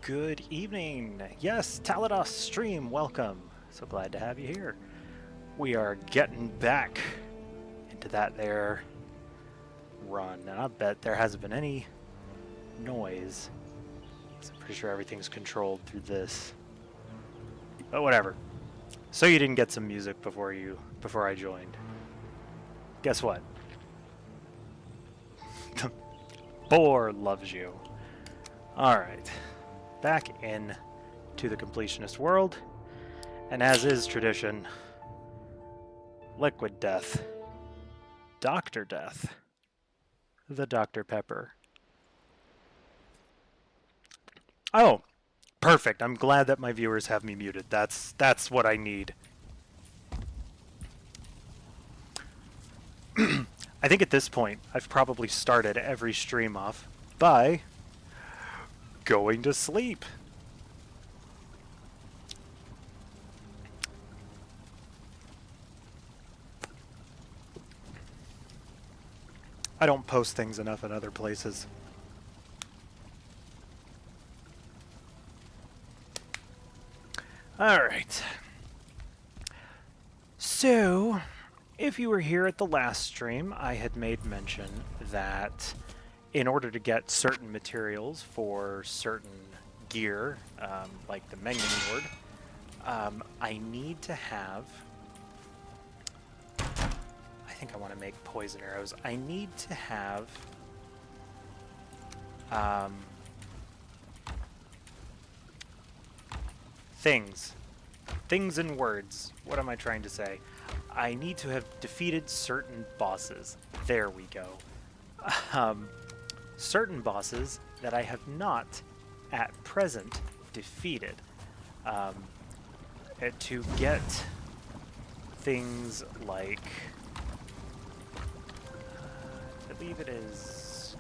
Good evening. Yes, Talados stream, welcome. So glad to have you here. We are getting back into that there run, and I bet there hasn't been any noise. I'm pretty sure everything's controlled through this. But whatever. So you didn't get some music before I joined. Guess what? The boar loves you. Alright. Back in to the completionist world, and as is tradition, liquid death, Dr. Death, the Dr. Pepper. Oh, perfect. I'm glad that my viewers have me muted. That's what I need. I think at this point, I've probably started every stream off by going to sleep. I don't post things enough in other places. Alright. So, if you were here at the last stream, I had made mention that in order to get certain materials for certain gear, like the Mengning Ward, I need to have... I think I want to make poison arrows. I need to have... things. Things and words. What am I trying to say? I need to have defeated certain bosses. There we go. Certain bosses that I have not, at present, defeated. To get things like... I believe it is...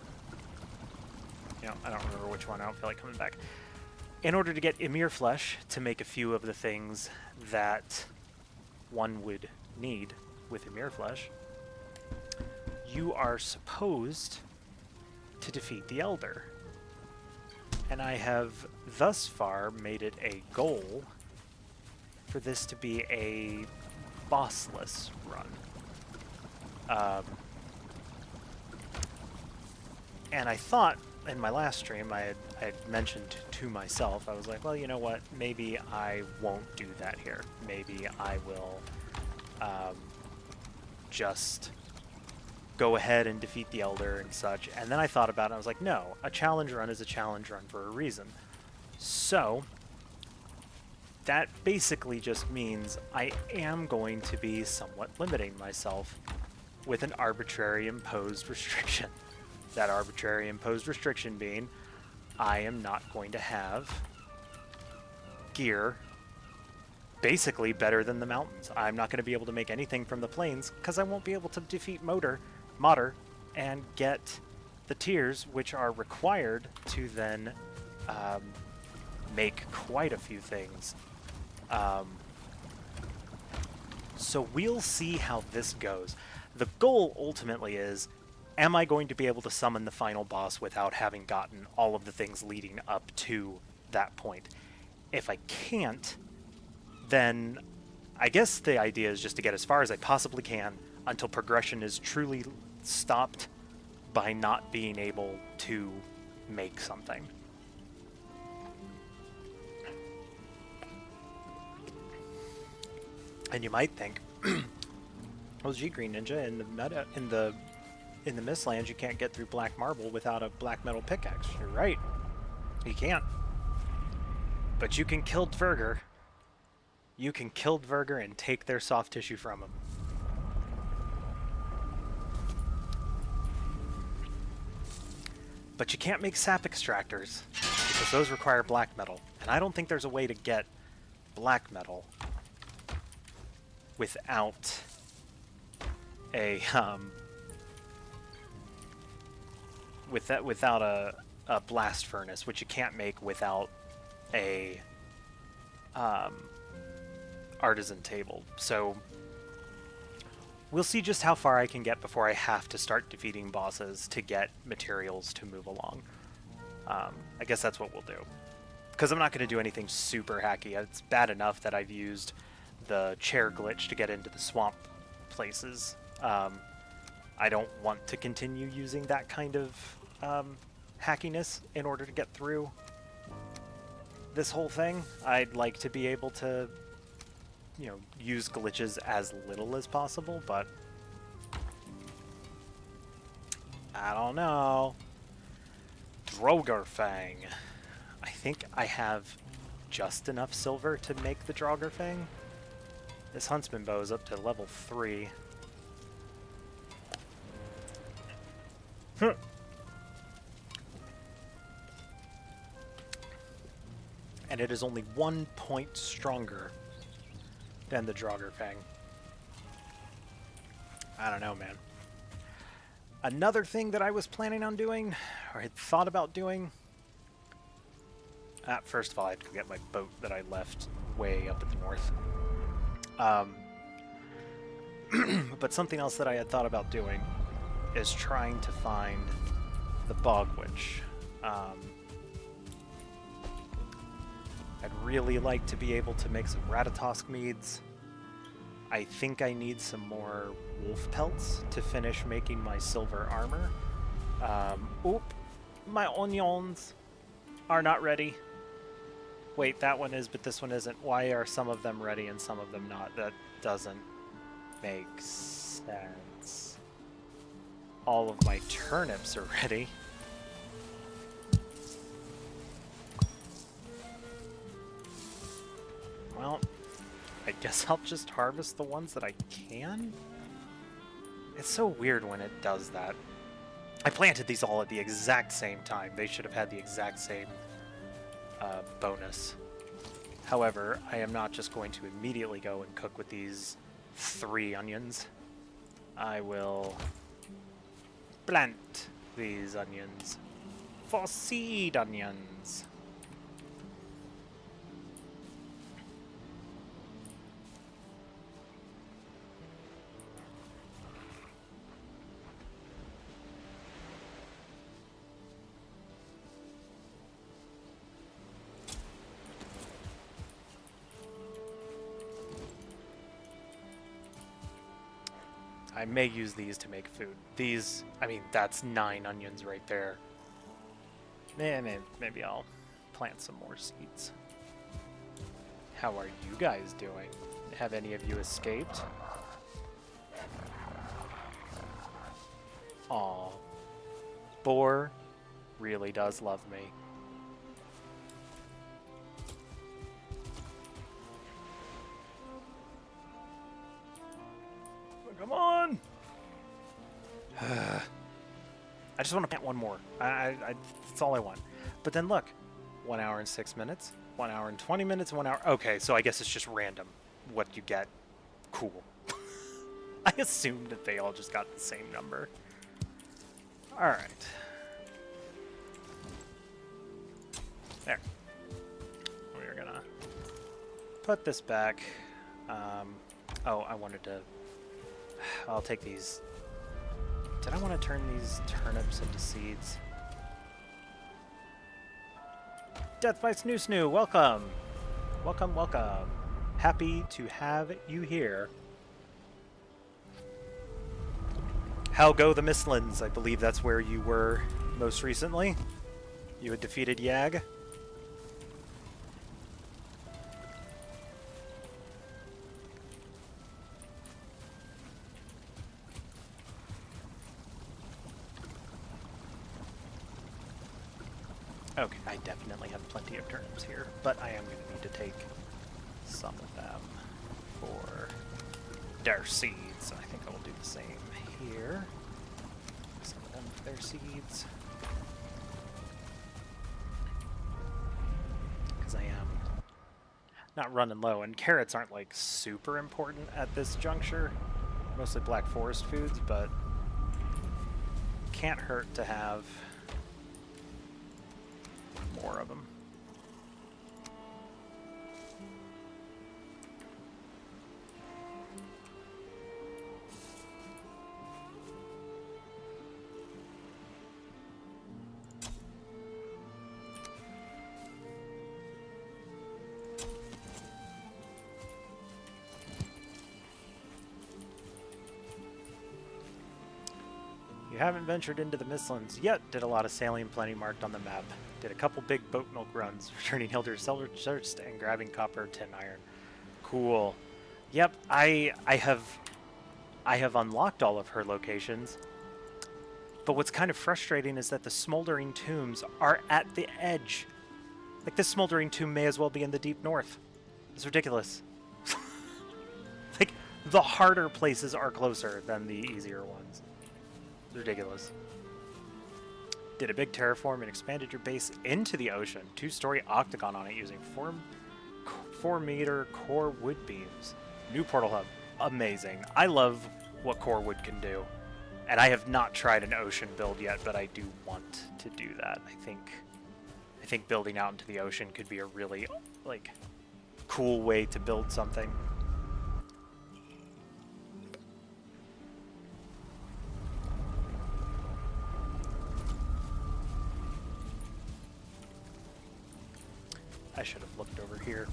I don't remember which one. I don't feel like coming back. In order to get Emir Flesh, to make a few of the things that one would need with Emir Flesh, you are supposed to defeat the Elder. And I have thus far made it a goal for this to be a bossless run. And I thought in my last stream I had mentioned to myself, I was like, well, you know what, maybe I won't do that here. Maybe I will just go ahead and defeat the Elder and such. And then I thought about it, and I was like, no, a challenge run is a challenge run for a reason. So that basically just means I am going to be somewhat limiting myself with an arbitrary imposed restriction. That arbitrary imposed restriction being, I am not going to have gear basically better than the mountains. I'm not going to be able to make anything from the plains because I won't be able to defeat Modder and get the tiers which are required to then make quite a few things. So we'll see how this goes. The goal ultimately is, am I going to be able to summon the final boss without having gotten all of the things leading up to that point? If I can't, then I guess the idea is just to get as far as I possibly can until progression is truly stopped by not being able to make something. And you might think, well, G Green Ninja, in the Mistlands, you can't get through black marble without a black metal pickaxe. You're right. You can't. But you can kill Dvergr. You can kill Dvergr and take their soft tissue from them. But you can't make sap extractors, because those require black metal. And I don't think there's a way to get black metal without a, without a blast furnace, which you can't make without a artisan table. So we'll see just how far I can get before I have to start defeating bosses to get materials to move along. I guess that's what we'll do. Because I'm not going to do anything super hacky. It's bad enough that I've used the chair glitch to get into the swamp places. I don't want to continue using that kind of hackiness in order to get through this whole thing. I'd like to be able to, you know, use glitches as little as possible, but I don't know. Drogerfang. I think I have just enough silver to make the Drogerfang. This Huntsman bow is up to level 3. And it is only 1 point stronger than the Drogerfang. I don't know, man. Another thing that I was planning on doing, or had thought about doing... first of all, I had to get my boat that I left way up at the north. But something else that I had thought about doing is trying to find the Bog Witch. I'd really like to be able to make some Ratatosk meads. I think I need some more wolf pelts to finish making my silver armor. Oop, my onions are not ready. Wait, that one is, but this one isn't. Why are some of them ready and some of them not? That doesn't make sense. All of my turnips are ready. Well, I guess I'll just harvest the ones that I can? It's so weird when it does that. I planted these all at the exact same time. They should have had the exact same bonus. However, I am not just going to immediately go and cook with these 3 onions. I will plant these onions for seed onions. I may use these to make food. These, I mean, that's 9 onions right there. Maybe I'll plant some more seeds. How are you guys doing? Have any of you escaped? Aw. Boar really does love me. Come on! I just want to plant one more. That's all I want. But then look, 1 hour and 6 minutes, 1 hour and 20 minutes, 1 hour. Okay, so I guess it's just random what you get. Cool. I assumed that they all just got the same number. Alright. There. We're gonna put this back. Oh, I wanted to... I'll take these. Did I want to turn these turnips into seeds? Death by Snoo Snoo, welcome! Welcome, welcome. Happy to have you here. How go the Mistlands? I believe that's where you were most recently. You had defeated Yag. Okay, I definitely have plenty of turnips here, but I am going to need to take some of them for their seeds. I think I will do the same here. Some of them for their seeds. Because I am not running low, and carrots aren't like super important at this juncture. Mostly Black Forest foods, but can't hurt to have more of them. haven't ventured into the Mistlands yet. Did a lot of sailing plenty marked on the map. Did a couple big boat milk runs, returning Hilder's silver chest and grabbing copper, tin, iron. Cool. Yep, I have unlocked all of her locations. But what's kind of frustrating is that the smoldering tombs are at the edge. Like, this smoldering tomb may as well be in the deep north. It's ridiculous. Like, the harder places are closer than the easier ones. It's ridiculous. Did a big terraform and expanded your base into the ocean. 2-story octagon on it using 4-meter core wood beams. New portal hub. Amazing. I love what core wood can do. And I have not tried an ocean build yet, but I do want to do that. I think building out into the ocean could be a really, like, cool way to build something. I should have looked over here.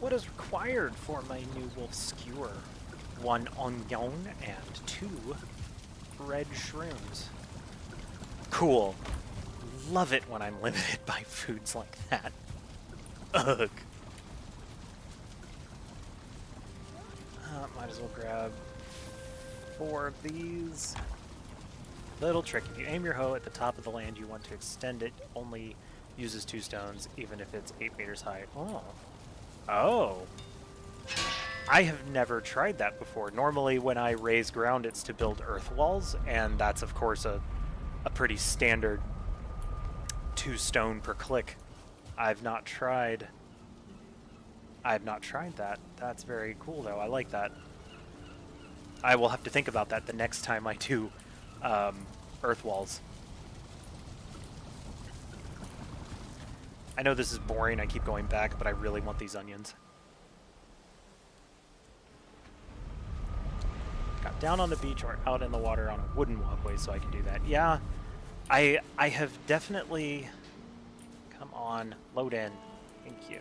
What is required for my new wolf skewer? 1 onion and 2 red shrooms. Cool. Love it when I'm limited by foods like that. Ugh. Might as well grab 4 of these. Little trick. If you aim your hoe at the top of the land you want to extend it, only uses 2 stones, even if it's 8 meters high. Oh. Oh. I have never tried that before. Normally when I raise ground it's to build earth walls, and that's of course a pretty standard 2 stone per click. I've not tried that. That's very cool though. I like that. I will have to think about that the next time I do earth walls. I know this is boring, I keep going back, but I really want these onions. Got down on the beach or out in the water on a wooden walkway so I can do that. Yeah, I have definitely... Come on, load in. Thank you.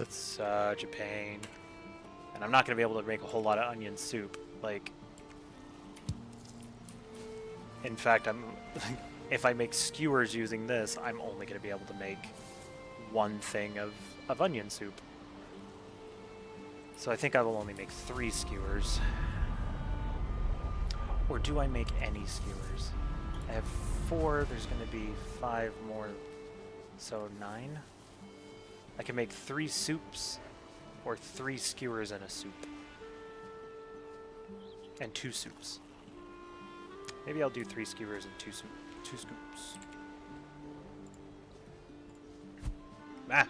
It's such a pain. And I'm not going to be able to make a whole lot of onion soup. Like, in fact, if I make skewers using this, I'm only going to be able to make 1 thing of onion soup. So I think I will only make 3 skewers. Or do I make any skewers? I have 4, there's going to be 5 more, so 9. I can make 3 soups, or 3 skewers and a soup. And 2 soups. Maybe I'll do 3 skewers and 2 scoops. Ah!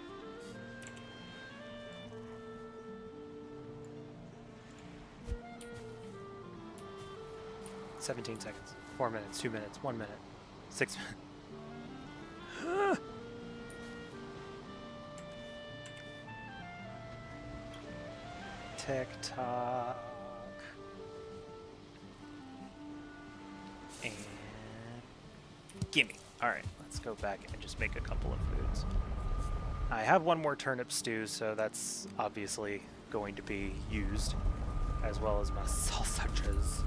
17 seconds. 4 minutes, 2 minutes, 1 minute, 6 minutes. TikTok. And gimme. Alright, let's go back and just make a couple of foods. I have 1 more turnip stew, so that's obviously going to be used, as well as my sausages.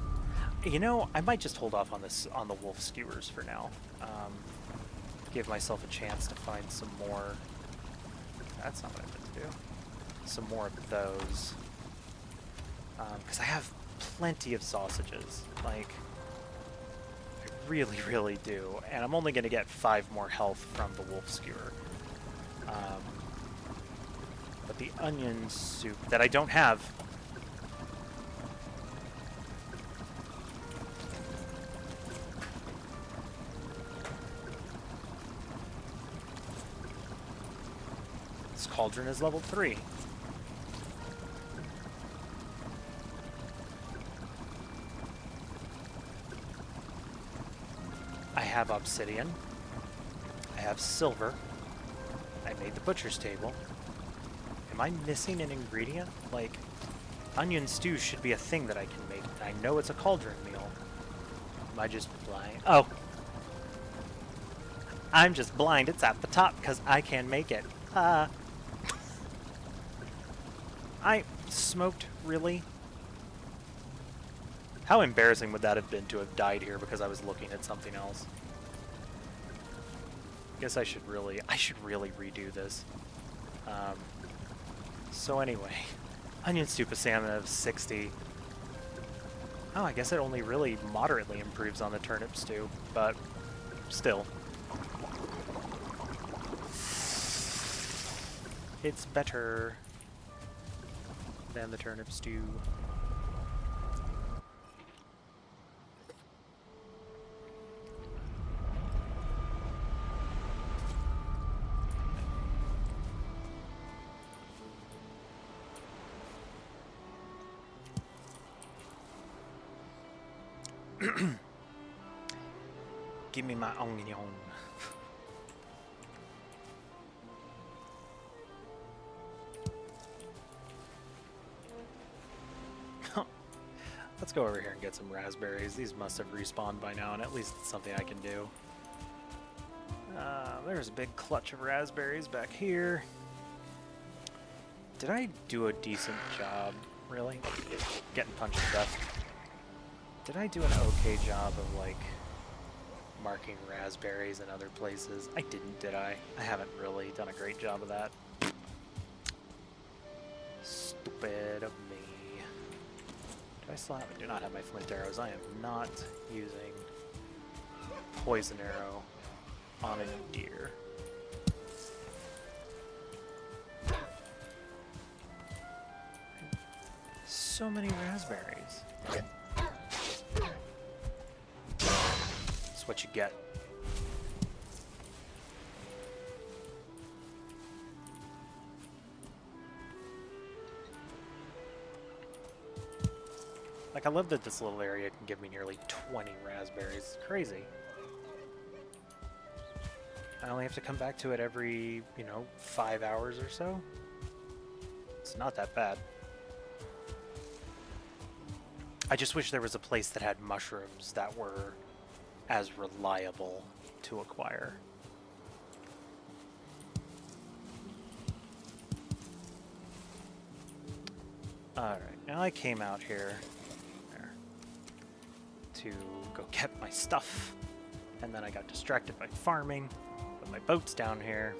You know, I might just hold off on this on the wolf skewers for now. Give myself a chance to find some more. That's not what I meant to do. Some more of those, because I have plenty of sausages. Like, I really, really do, and I'm only going to get 5 more health from the wolf skewer. But the onion soup that I don't have. Cauldron is level 3. I have obsidian. I have silver. I made the butcher's table. Am I missing an ingredient? Like, onion stew should be a thing that I can make. I know it's a cauldron meal. Am I just blind? Oh! I'm just blind. It's at the top because I can make it. I smoked, really? How embarrassing would that have been to have died here because I was looking at something else? Guess I should really redo this. So anyway, onion soup of salmon of 60. Oh, I guess it only really moderately improves on the turnip stew, but still. It's better than the turnip stew. Give me my onion. Let's go over here and get some raspberries. These must have respawned by now, and at least it's something I can do. There's a big clutch of raspberries back here. Did I do a decent job, really? Getting punched to death. Did I do an okay job of, like, marking raspberries in other places? I didn't, did I? I haven't really done a great job of that. Stupid of me. Do I still have? I do not have my flint arrows. I am not using poison arrow on a deer. So many raspberries. That's what you get. Like, I love that this little area can give me nearly 20 raspberries. It's crazy. I only have to come back to it every, 5 hours or so. It's not that bad. I just wish there was a place that had mushrooms that were as reliable to acquire. Alright, now I came out here to go get my stuff, and then I got distracted by farming, but my boat's down here,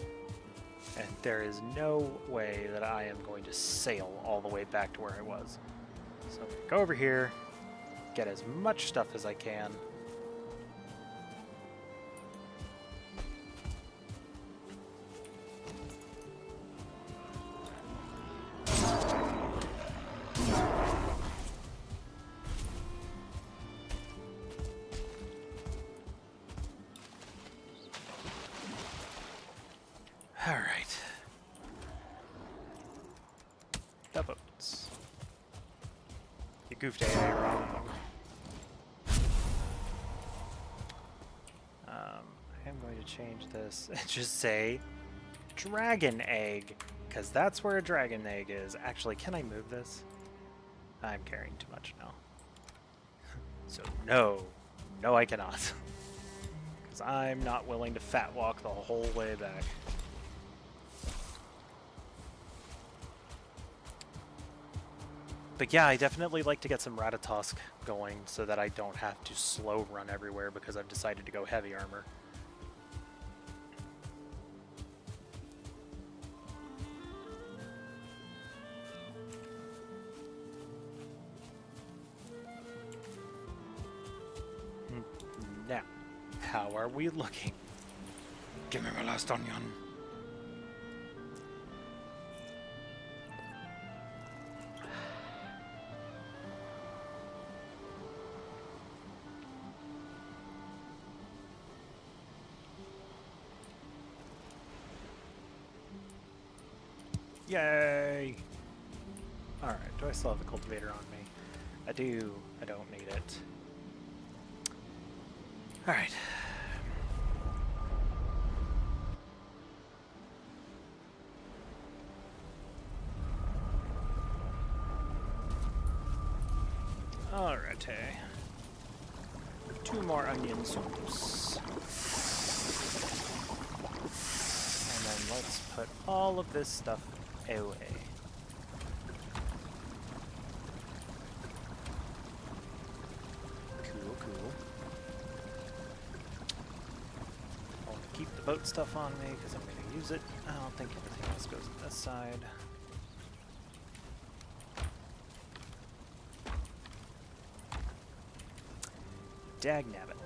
and there is no way that I am going to sail all the way back to where I was. So go over here, get as much stuff as I can. Alright. The boats. You goofed AA wrong. I am going to change this and just say dragon egg, because that's where a dragon egg is. Actually, can I move this? I'm carrying too much now. So no I cannot. Because I'm not willing to fat walk the whole way back. But yeah, I definitely like to get some Ratatosk going so that I don't have to slow run everywhere because I've decided to go heavy armor. Now, how are we looking? Give me my last onion. Yay! Alright, do I still have the cultivator on me? I do. I don't need it. Alright. Alrighty. 2 more onion soups. And then let's put all of this stuff away. boat stuff on me because I'm going to use it. I don't think anything else goes on this side. Dagnabbit.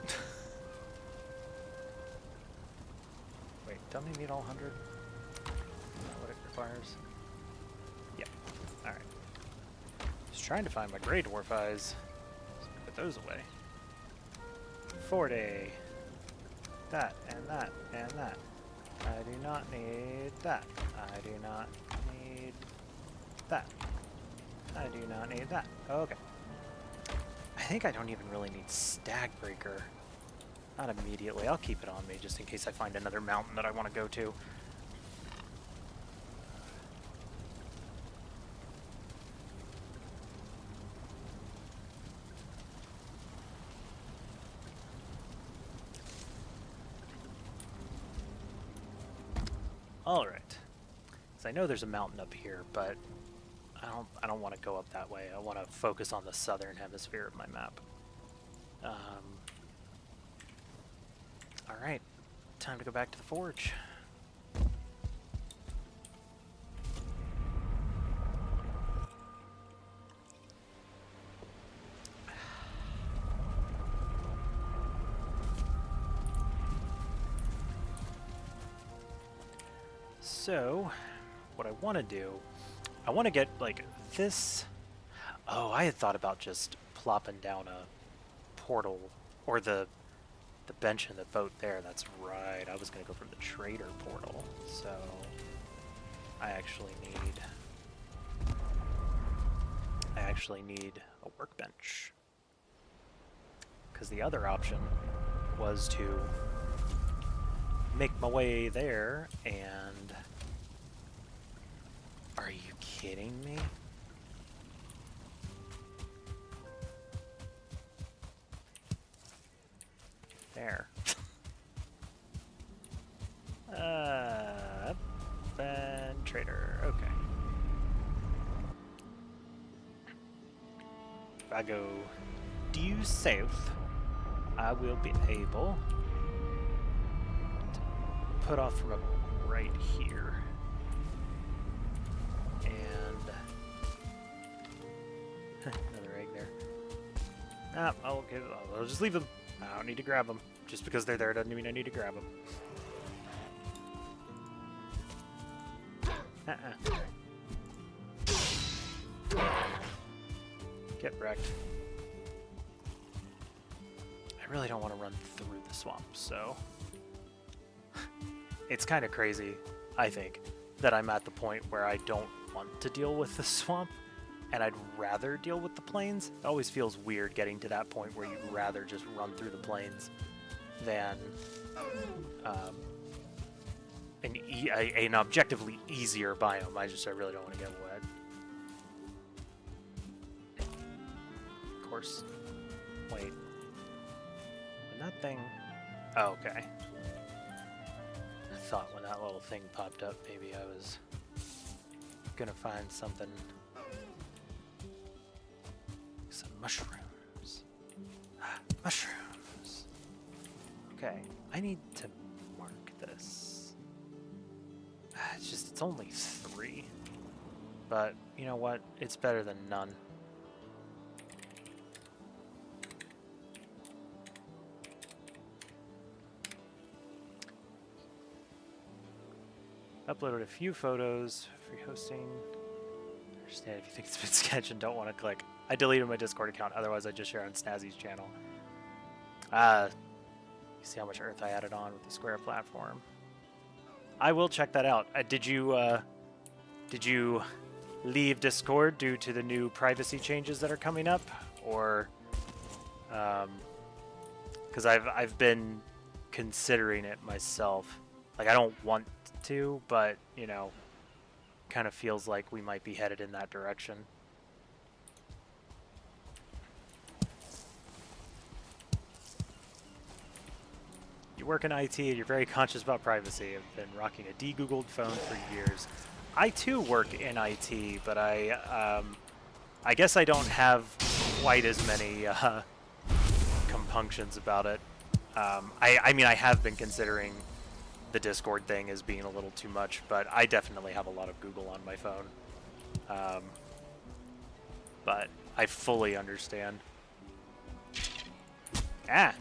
Wait, don't we need all 100? Is that what it requires? Yeah. Alright. Just trying to find my Grey Dwarf eyes. So put those away. 40. That, and that, and that. I do not need that. I do not need that. I do not need that. Okay. I think I don't even really need Stagbreaker. Not immediately. I'll keep it on me just in case I find another mountain that I want to go to. Alright. Because I know there's a mountain up here, but I don't want to go up that way. I want to focus on the southern hemisphere of my map. Alright. Time to go back to the forge. So, what I want to do, I want to get, like, this... Oh, I had thought about just plopping down a portal, or the bench in the boat there. That's right. I was going to go for the trader portal, so I actually need a workbench. Because the other option was to make my way there and... Are you kidding me? There. Then trader. Okay. If I go due south, I will be able to put off from right here. And another egg there. Ah, I'll just leave them. I don't need to grab them. Just because they're there doesn't mean I need to grab them. Get wrecked. I really don't want to run through the swamp, so... It's kind of crazy, I think, that I'm at the point where I don't want to deal with the swamp, and I'd rather deal with the plains. It always feels weird getting to that point where you'd rather just run through the plains than an objectively easier biome. I really don't want to get wet. Of course. Wait. When that thing... Oh, okay. I thought when that little thing popped up, maybe I was gonna find something... Some mushrooms. Mushrooms. Okay, I need to mark this. It's only 3. But, you know what? It's better than none. Uploaded a few photos. Free hosting. Understand if you think it's been sketch and don't want to click. I deleted my Discord account, otherwise I'd just share on Snazzy's channel. You see how much earth I added on with the square platform. I will check that out. Did you leave Discord due to the new privacy changes that are coming up? Or, because I've been considering it myself. Like, I don't want to, but, you know, kind of feels like we might be headed in that direction. You work in IT and you're very conscious about privacy. I've been rocking a de-Googled phone for years. I too work in IT, but I guess I don't have quite as many compunctions about it. I mean, I have been considering the Discord thing is being a little too much, but I definitely have a lot of Google on my phone. But I fully understand. I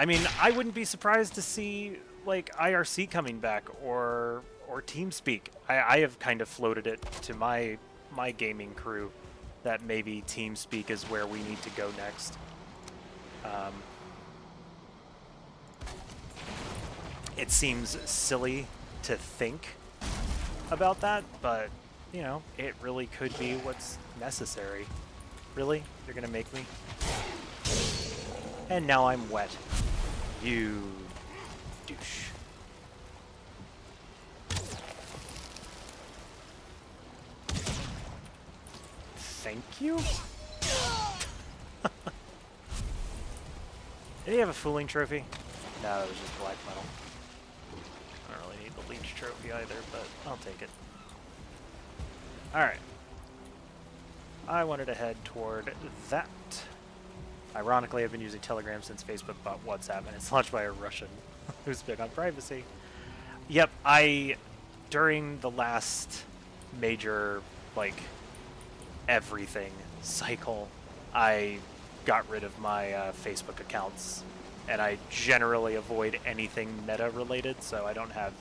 mean, I wouldn't be surprised to see like IRC coming back or TeamSpeak. I have kind of floated it to my gaming crew that maybe TeamSpeak is where we need to go next. It seems silly to think about that, but, you know, it really could be what's necessary. Really? You're gonna make me? And now I'm wet. You douche. Thank you? Did he have a fooling trophy? No, it was just black metal. I don't really need the leech trophy either, but I'll take it. Alright. I wanted to head toward that. Ironically, I've been using Telegram since Facebook bought WhatsApp, and it's launched by a Russian who's big on privacy. Yep, during the last major, like, everything cycle, I got rid of my Facebook accounts, and I generally avoid anything meta related, so I don't have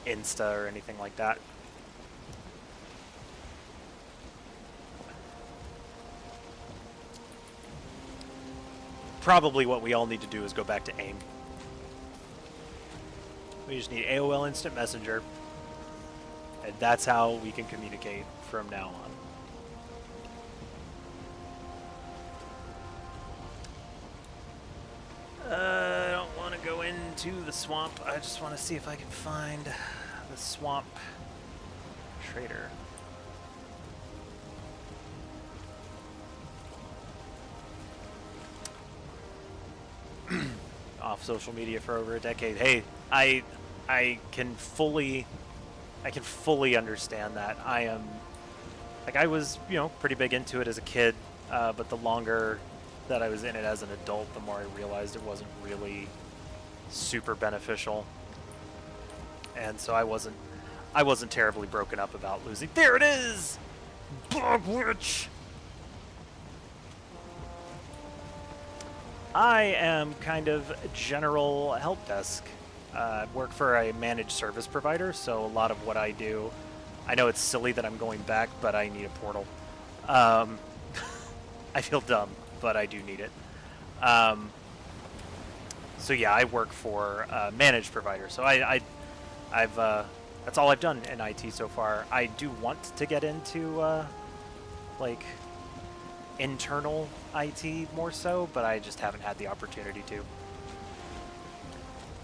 Insta or anything like that. Probably what we all need to do is go back to AIM. We just need AOL Instant Messenger, and that's how we can communicate from now on. I don't want to go into the swamp. I just want to see if I can find the swamp trader. Off social media for over a decade. Hey, I can fully understand that. I am, like, I was, you know, pretty big into it as a kid, but the longer that I was in it as an adult, the more I realized it wasn't really super beneficial. And so I wasn't terribly broken up about losing. There it is! Bog Witch! I am kind of general help desk. I work for a managed service provider, so a lot of what I do, I know it's silly that I'm going back, but I need a portal. I feel dumb, but I do need it. So yeah, I work for a managed provider. So I've that's all I've done in IT so far. I do want to get into like internal IT more so, but I just haven't had the opportunity to.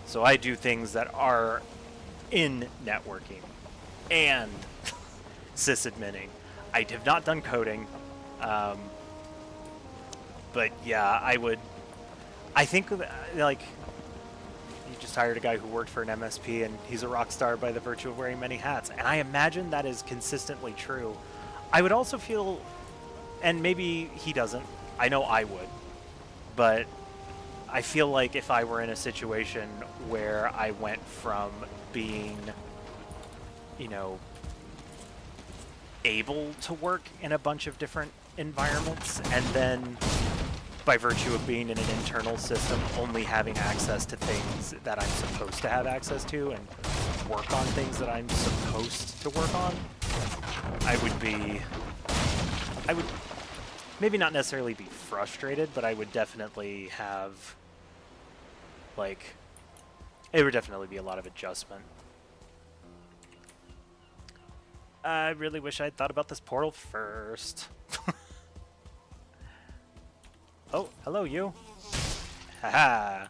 So I do things that are in networking and sysadminning. I have not done coding. But yeah, I think, like, you just hired a guy who worked for an MSP, and he's a rock star by the virtue of wearing many hats. And I imagine that is consistently true. I would also feel, and maybe he doesn't, I know I would, but I feel like if I were in a situation where I went from being, you know, able to work in a bunch of different environments, and then by virtue of being in an internal system, only having access to things that I'm supposed to have access to and work on things that I'm supposed to work on, I would maybe not necessarily be frustrated, but I would definitely have, like, it would definitely be a lot of adjustment. I really wish I'd thought about this portal first. Oh, hello, you. Haha.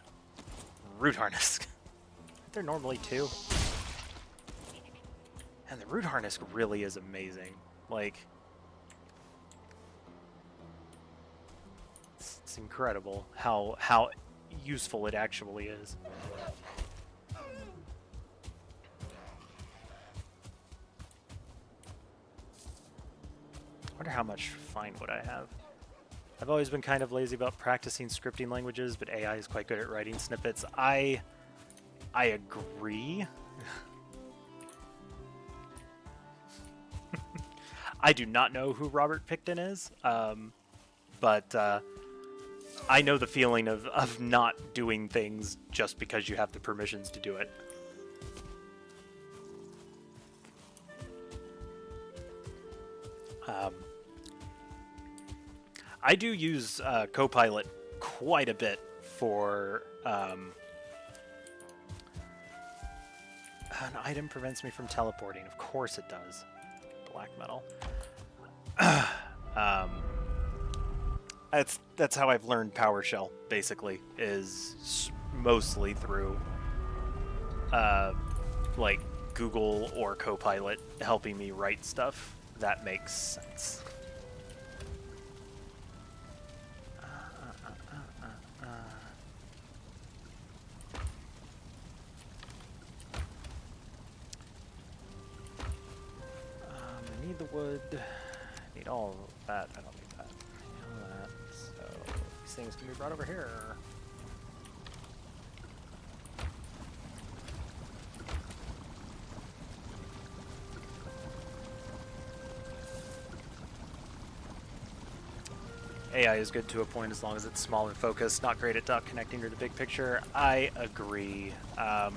Root harness. They're normally two. And the root harness really is amazing. Like, it's incredible how useful it actually is. I wonder how much fine wood I have. I've always been kind of lazy about practicing scripting languages, but AI is quite good at writing snippets. I I agree. I do not know who Robert Picton is, but I know the feeling of not doing things just because you have the permissions to do it. I do use Copilot quite a bit for... an item prevents me from teleporting. Of course it does. Black metal. That's how I've learned PowerShell, basically, is mostly through like Google or Copilot helping me write stuff that makes sense. I need the wood. I need all of that. I don't need that. I need all that. So these things can be brought over here. AI is good to a point as long as it's small and focused. Not great at dot connecting to the big picture. I agree. And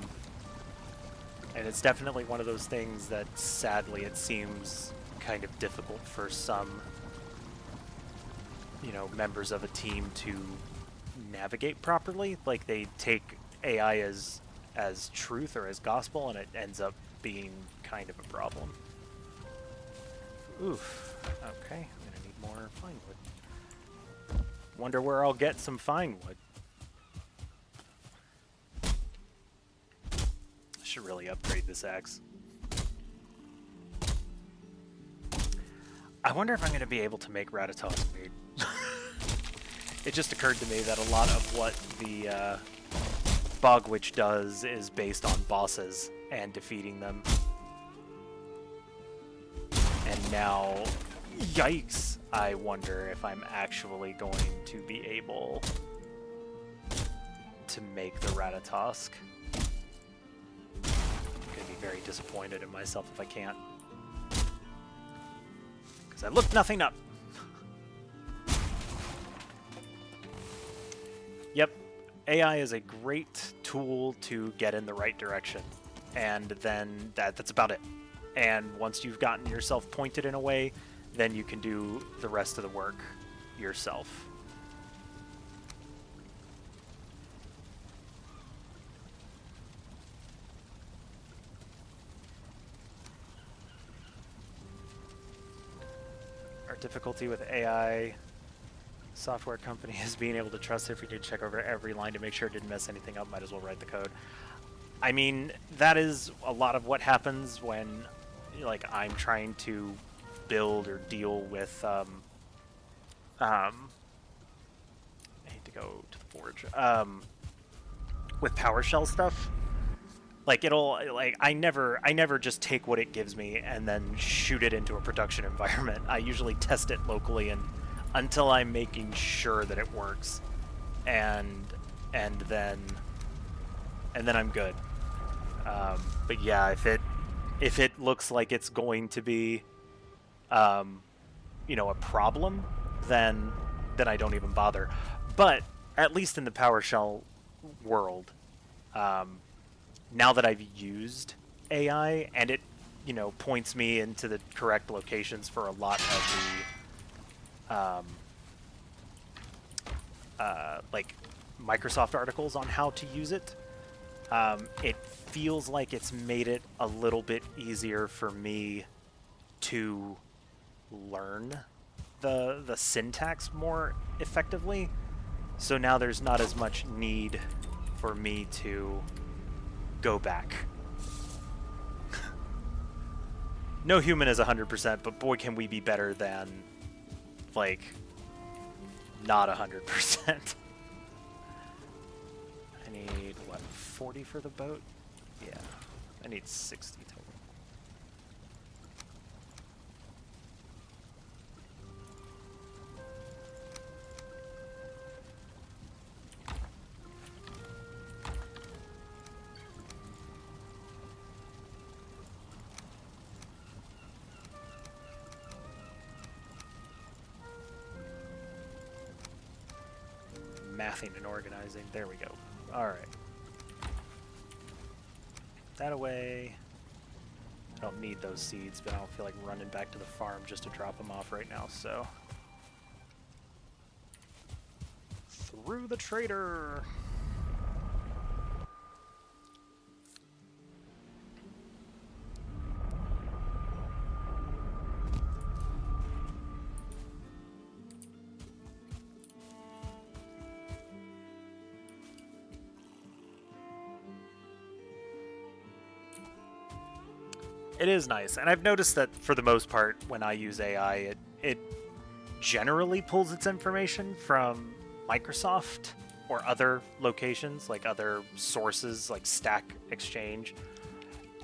it's definitely one of those things that, sadly, it seems kind of difficult for some, you know, members of a team to navigate properly. Like, they take AI as truth or as gospel, and it ends up being kind of a problem. Oof. Okay, I'm gonna need more pine wood. Wonder where I'll get some fine wood. Should really upgrade this axe. I wonder if I'm going to be able to make Ratatosk mead. It just occurred to me that a lot of what the Bog Witch does is based on bosses and defeating them. And now, yikes, I wonder if I'm actually going to be able to make the Ratatosk. Very disappointed in myself if I can't, because I looked nothing up. Yep, AI is a great tool to get in the right direction, and then that's about it. And once you've gotten yourself pointed in a way, then you can do the rest of the work yourself. Difficulty with AI software company is being able to trust it. If we did check over every line to make sure it didn't mess anything up, might as well write the code. I mean, that is a lot of what happens when, like, I'm trying to build or deal with I need to go to the forge. With PowerShell stuff. Like, I never just take what it gives me and then shoot it into a production environment. I usually test it locally and until I'm making sure that it works, and then I'm good. But yeah, if it looks like it's going to be, you know, a problem, then I don't even bother. But at least in the PowerShell world, now that I've used AI and it, you know, points me into the correct locations for a lot of the like Microsoft articles on how to use it, it feels like it's made it a little bit easier for me to learn the syntax more effectively. So now there's not as much need for me to go back. No human is 100%, but boy can we be better than, like, not 100%. I need, what, 40 for the boat? Yeah, I need 60 total. mathing and organizing. There we go. Alright. That away. I don't need those seeds, but I don't feel like running back to the farm just to drop them off right now, so... Through the trader! It is nice, and I've noticed that for the most part, when I use AI, it generally pulls its information from Microsoft or other locations, like other sources, like Stack Exchange,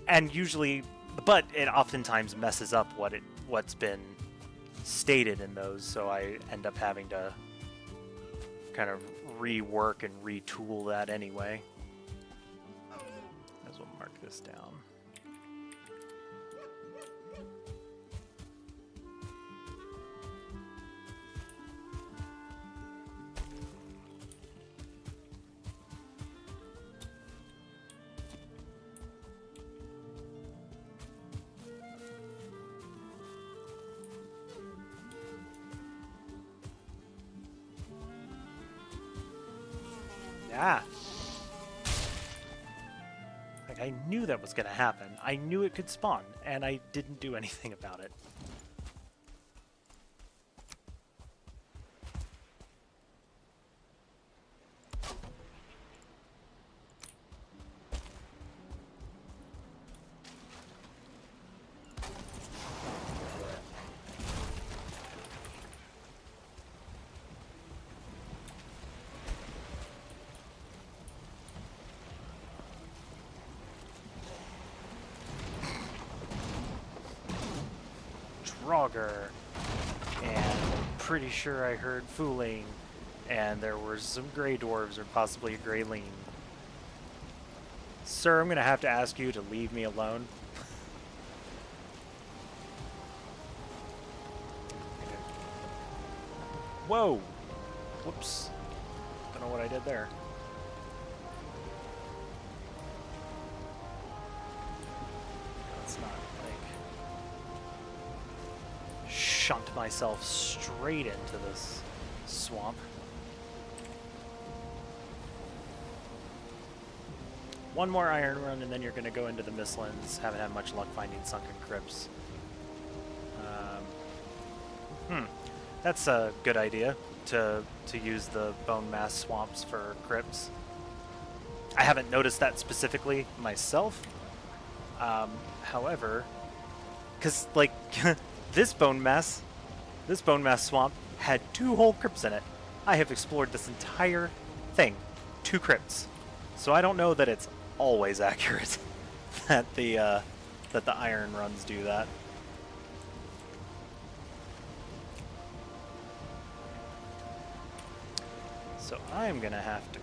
and usually, but it oftentimes messes up what's been stated in those, so I end up having to kind of rework and retool that anyway. As we'll mark this down. Ah. Like, I knew that was going to happen. I knew it could spawn, and I didn't do anything about it. Draugr, and I'm pretty sure I heard Fooling, and there were some Grey Dwarves or possibly a Greyling. Sir, I'm going to have to ask you to leave me alone. Whoa! Whoops. Don't know what I did there. Let's not, like, shunt myself straight into this swamp. One more iron run, and then you're going to go into the Mistlands. Haven't had much luck finding sunken crypts. That's a good idea, to use the bone mass swamps for crypts. I haven't noticed that specifically myself. However, because, like, this bone mass swamp had 2 whole crypts in it. I have explored this entire thing, 2 crypts. So I don't know that it's always accurate that the iron runs do that. So I'm gonna have to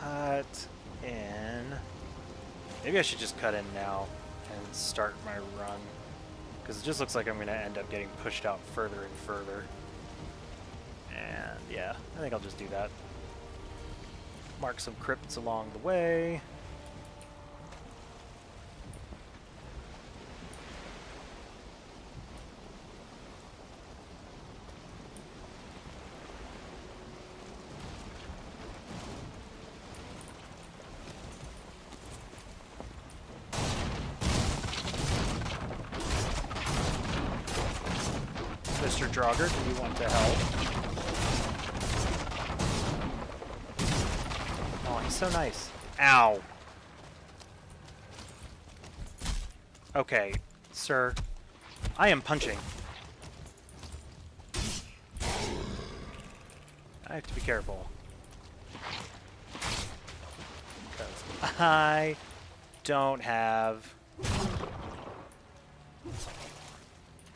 cut in. Maybe I should just cut in now and start my run, because it just looks like I'm gonna end up getting pushed out further and further. And yeah, I think I'll just do that. Mark some crypts along the way. Mr. Draugr, do you want to help? Oh, he's so nice. Ow. Okay, sir. I am punching. I have to be careful. Because I don't have...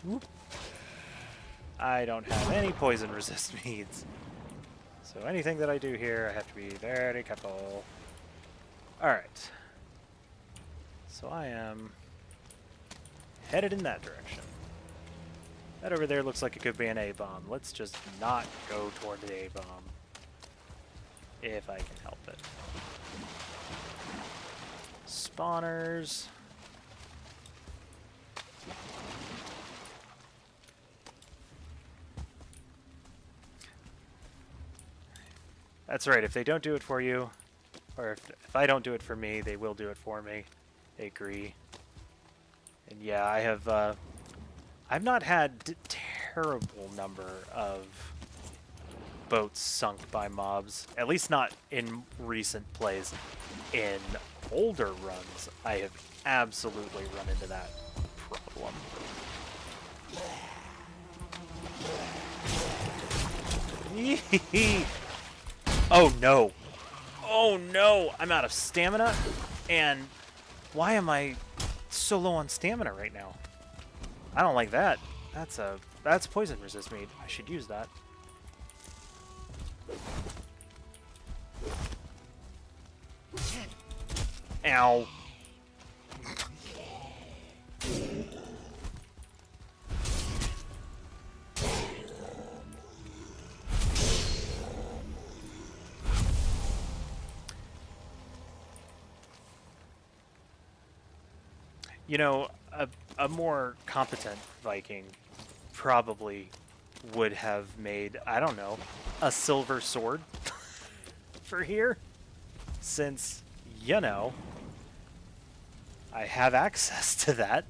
Whoop. I don't have any poison resist meads. So anything that I do here, I have to be very careful. Alright. So I am headed in that direction. That over there looks like it could be an A-bomb. Let's just not go toward the A-bomb. if I can help it. Spawners. That's right, if they don't do it for you, or if I don't do it for me, they will do it for me. They agree. And yeah, I've not had a terrible number of boats sunk by mobs, at least not in recent plays. In older runs, I have absolutely run into that problem. Oh no! Oh no! I'm out of stamina, and why am I so low on stamina right now? I don't like that. That's poison resist meat. I should use that. Ow. You know, a more competent Viking probably would have made, I don't know, a silver sword for here, since, you know, I have access to that.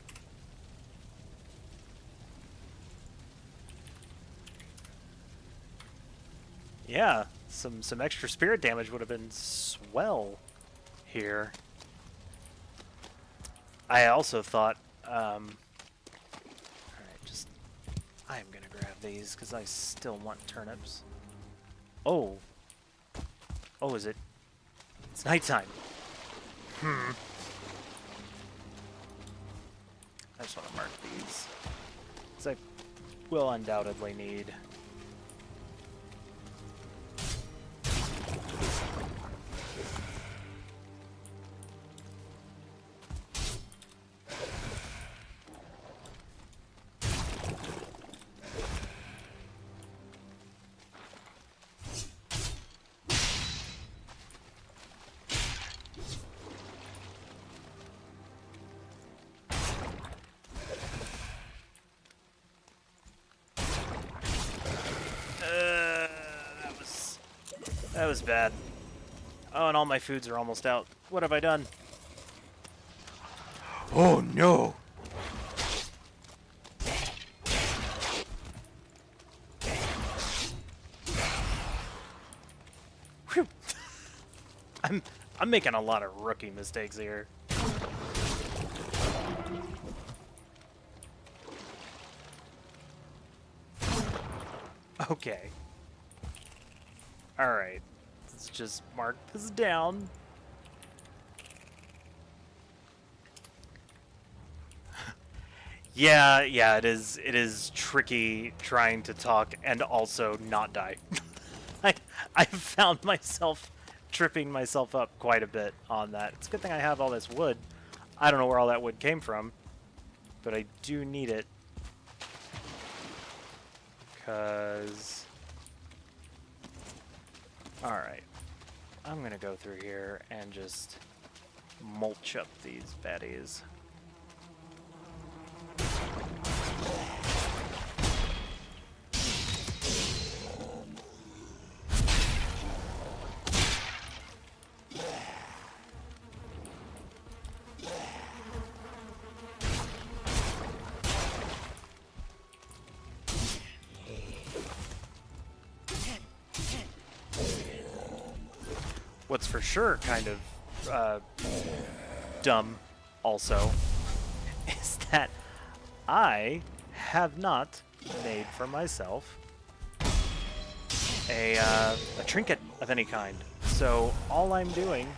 Yeah, some extra spirit damage would have been swell here. I also thought, alright, I'm gonna grab these because I still want turnips. Oh. Oh, is it? It's nighttime. I just want to mark these, because I will undoubtedly need. That was bad. Oh, and all my foods are almost out. What have I done? Oh no! Whew. I'm making a lot of rookie mistakes here. Okay. Alright. Let's just mark this down. Yeah, it is tricky trying to talk and also not die. I've found myself tripping myself up quite a bit on that. It's a good thing I have all this wood. I don't know where all that wood came from, but I do need it. Because... Alright. I'm gonna go through here and just mulch up these baddies. What's for sure kind of dumb also is that I have not made for myself a trinket of any kind. So all I'm doing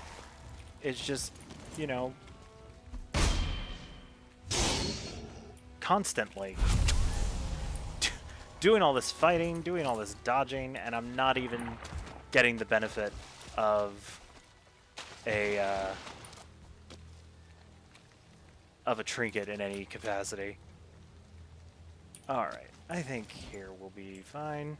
is just, you know, constantly doing all this fighting, doing all this dodging, and I'm not even getting the benefit of a trinket in any capacity. Alright, I think here we'll be fine.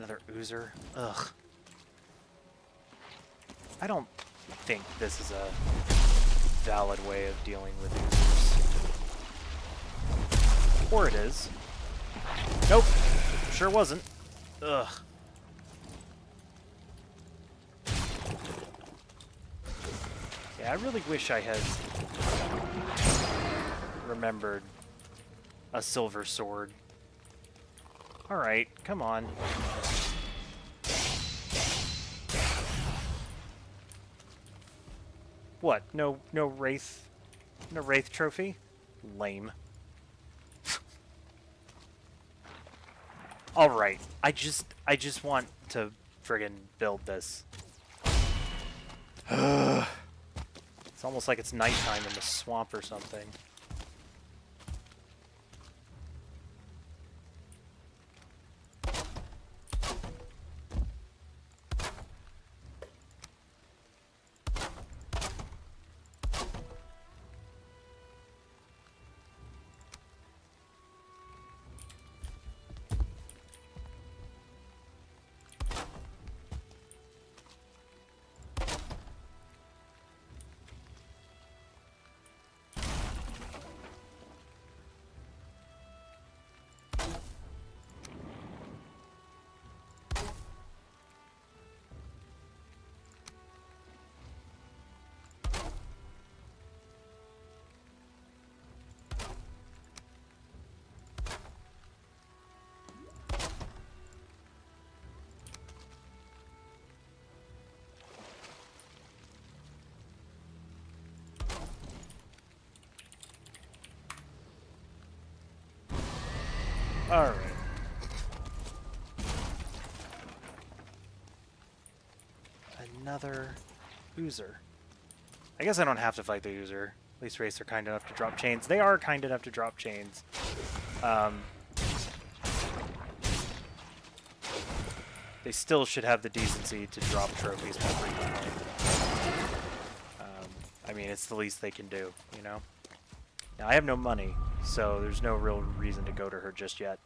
Another oozer. Ugh. I don't think this is a valid way of dealing with oozers. Or it is. Nope. Sure wasn't. Ugh. Yeah, I really wish I had remembered a silver sword. Alright, come on. What? No Wraith? No Wraith trophy? Lame. Alright, I just want to friggin' build this. It's almost like it's nighttime in the swamp or something. Alright. Another oozer. I guess I don't have to fight the oozer. At least Wraiths are kind enough to drop chains. They are kind enough to drop chains. They still should have the decency to drop trophies more frequently. I mean, it's the least they can do, you know? Now, I have no money, so there's no real reason to go to her just yet.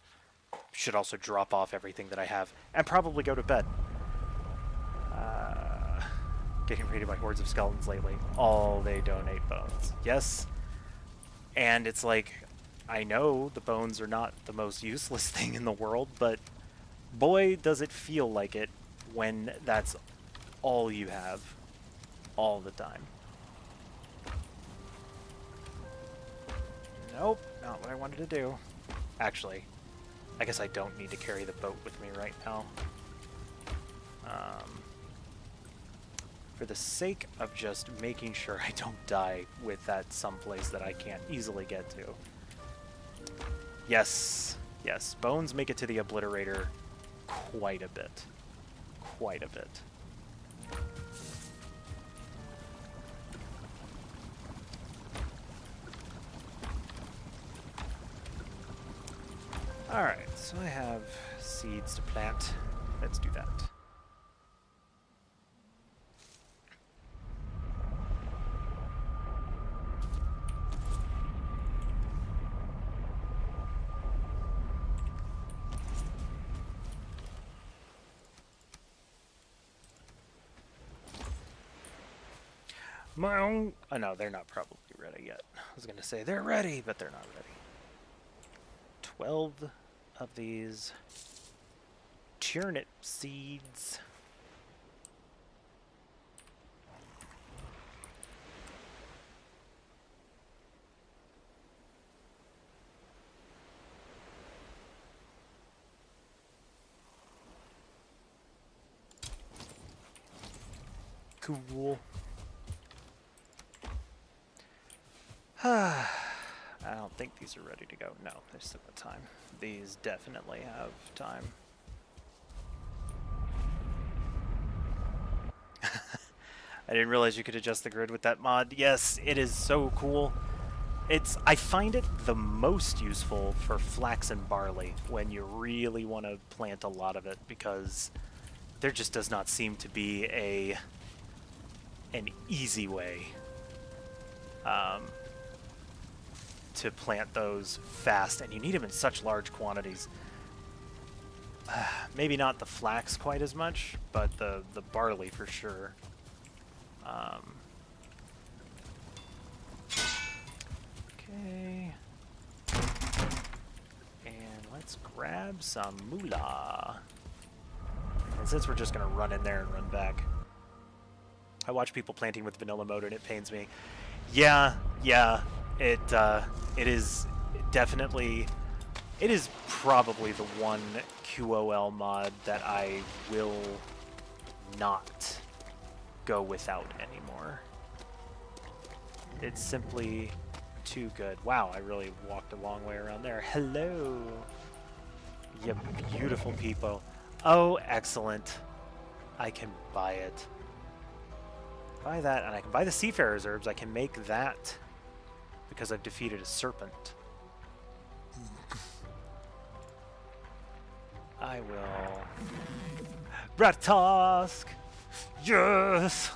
Should also drop off everything that I have, and probably go to bed. Getting raided by hordes of skeletons lately. All they donate bones. Yes, and it's like, I know the bones are not the most useless thing in the world, but boy, does it feel like it when that's all you have, all the time. Nope, not what I wanted to do. Actually, I guess I don't need to carry the boat with me right now. For the sake of just making sure I don't die with that someplace that I can't easily get to. Yes, yes, bones make it to the obliterator quite a bit. Quite a bit. Alright, so I have seeds to plant. Let's do that. Oh no, they're not probably ready yet. I was gonna say they're ready, but they're not ready. 12 of these turnip seeds. Cool. I don't think these are ready to go. No, they still got time. These definitely have time. I didn't realize you could adjust the grid with that mod. Yes, it is so cool. I find it the most useful for flax and barley when you really want to plant a lot of it, because there just does not seem to be an easy way to plant those fast, and you need them in such large quantities. maybe not the flax quite as much, but the barley for sure. Okay. And let's grab some moolah. And since we're just going to run in there and run back. I watch people planting with vanilla mode and it pains me. Yeah, it is definitely... It is probably the one QOL mod that I will not go without anymore. It's simply too good. Wow, I really walked a long way around there. Hello! You beautiful people. Oh, excellent. I can buy it. Buy that, and I can buy the Seafarer's Herbs. I can make that because I've defeated a serpent. I will... Bratask! Yes!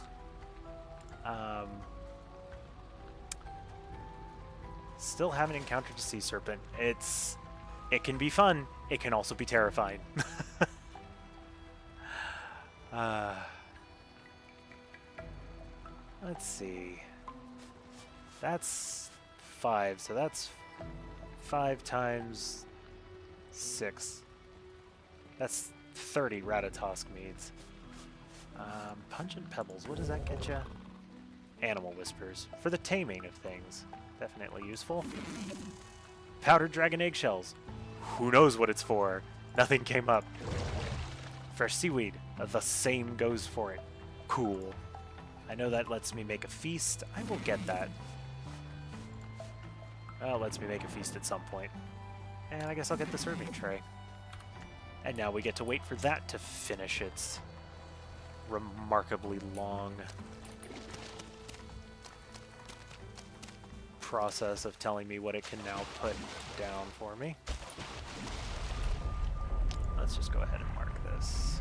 Still haven't encountered a sea serpent. It can be fun. It can also be terrifying. Let's see. That's 5, so that's 5 times 6. That's 30 Ratatosk meads. Pungent Pebbles, what does that get you? Animal Whispers. For the taming of things. Definitely useful. Powdered Dragon Eggshells. Who knows what it's for? Nothing came up. Fresh Seaweed. The same goes for it. Cool. I know that lets me make a feast. I will get that. Well, it lets me make a feast at some point. And I guess I'll get the serving tray. And now we get to wait for that to finish its remarkably long process of telling me what it can now put down for me. Let's just go ahead and mark this.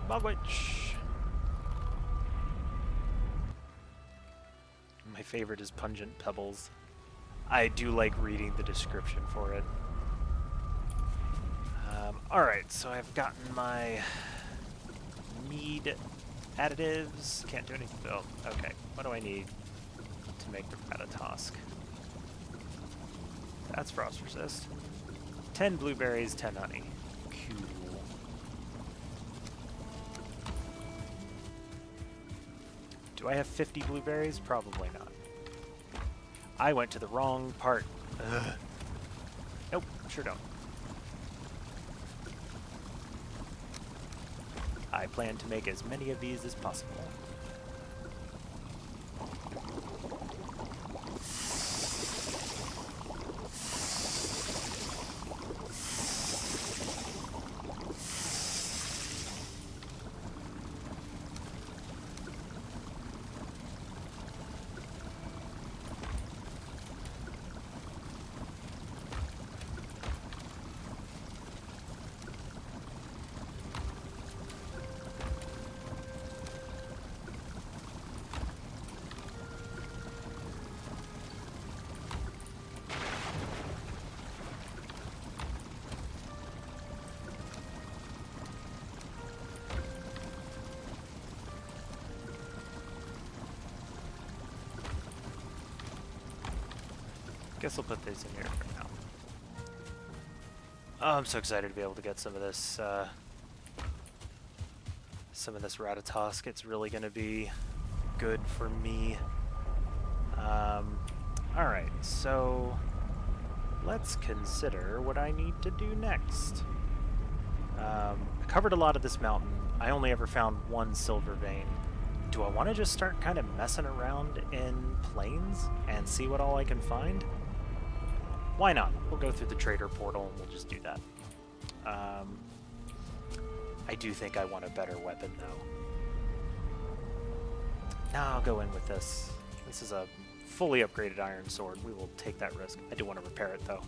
Bogwitch! My favorite is Pungent Pebbles. I do like reading the description for it. Alright, so I've gotten my mead additives. Can't do anything. Oh, okay. What do I need to make the Ratatosk? That's frost resist. 10 blueberries, 10 honey. Cool. Do I have 50 blueberries? Probably not. I went to the wrong part. Ugh. Nope, sure don't. I plan to make as many of these as possible. Guess I'll put these in here for now. Oh, I'm so excited to be able to get some of this Ratatosk. It's really going to be good for me. Alright, so let's consider what I need to do next. I covered a lot of this mountain. I only ever found one silver vein. Do I want to just start kind of messing around in plains and see what all I can find? Why not? We'll go through the trader portal and we'll just do that. I do think I want a better weapon, though. Now I'll go in with this. This is a fully upgraded iron sword. We will take that risk. I do want to repair it, though.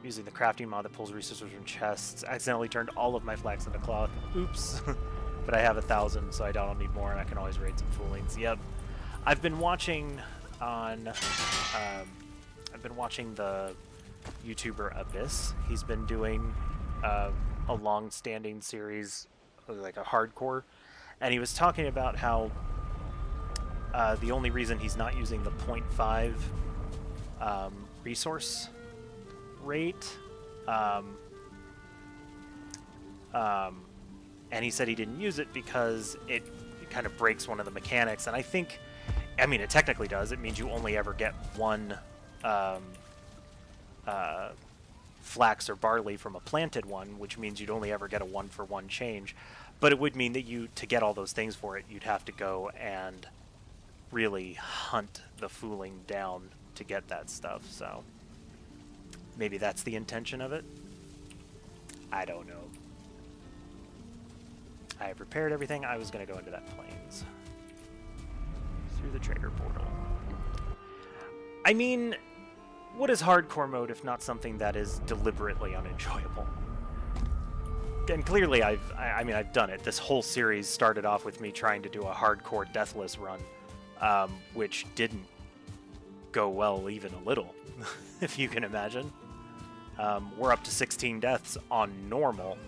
Using the crafting mod that pulls resources from chests. I accidentally turned all of my flax into cloth. Oops. But I have 1,000, so I don't need more, and I can always raid some foolings. Yep. I've been watching on... I've been watching the YouTuber Abyss. He's been doing a long-standing series, like a hardcore, and he was talking about how the only reason he's not using the 0.5 resource rate, and he said he didn't use it because it kind of breaks one of the mechanics, and I mean, it technically does. It means you only ever get one flax or barley from a planted one, which means you'd only ever get a 1-for-1 change. But it would mean that to get all those things for it, you'd have to go and really hunt the fooling down to get that stuff. So maybe that's the intention of it. I don't know. I have repaired everything. I was going to go into that plains through the trader portal. I mean, what is hardcore mode if not something that is deliberately unenjoyable? And clearly I mean, I've done it. This whole series started off with me trying to do a hardcore deathless run, which didn't go well even a little, if you can imagine. We're up to 16 deaths on normal.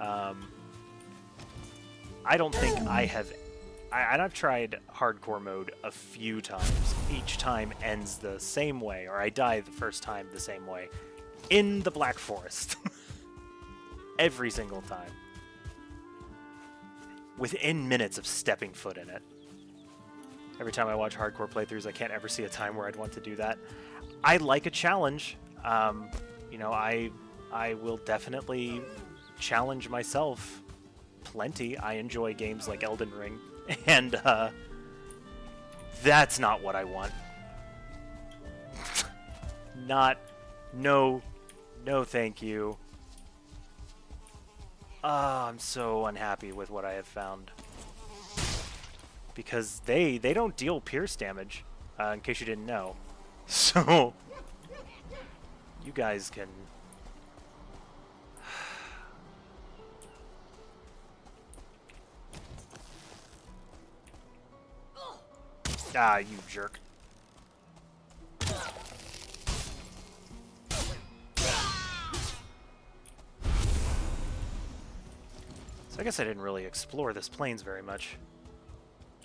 I don't think I've tried hardcore mode a few times. Each time ends the same way, or I die the first time the same way. In the Black Forest. Every single time. Within minutes of stepping foot in it. Every time I watch hardcore playthroughs, I can't ever see a time where I'd want to do that. I like a challenge. You know, I will definitely challenge myself plenty. I enjoy games like Elden Ring, and that's not what I want. No, thank you. I'm so unhappy with what I have found. Because they don't deal pierce damage, in case you didn't know. So, you guys can... Ah, you jerk. So I guess I didn't really explore this plains very much.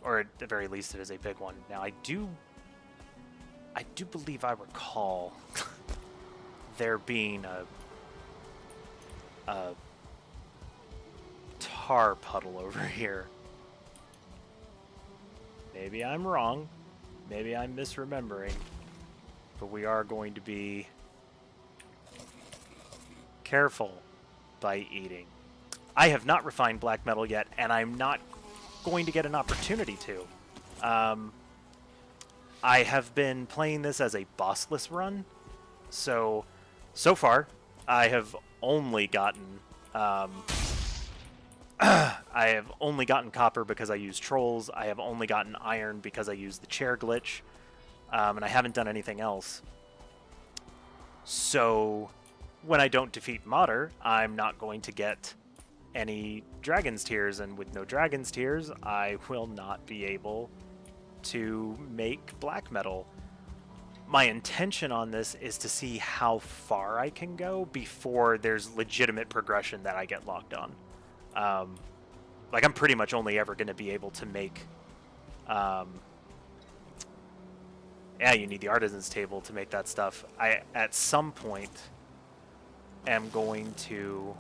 Or at the very least, it is a big one. Now, I do believe I recall there being a tar puddle over here. Maybe I'm wrong. Maybe I'm misremembering. But we are going to be careful by eating. I have not refined black metal yet, and I'm not going to get an opportunity to. I have been playing this as a bossless run, so far I have only gotten I have only gotten copper because I use trolls. I have only gotten iron because I use the chair glitch, and I haven't done anything else. So when I don't defeat Mater, I'm not going to get any Dragon's Tears, and with no Dragon's Tears, I will not be able to make black metal. My intention on this is to see how far I can go before there's legitimate progression that I get locked on. Like, I'm pretty much only ever going to be able to make... yeah, you need the Artisan's Table to make that stuff. I, at some point, am going to...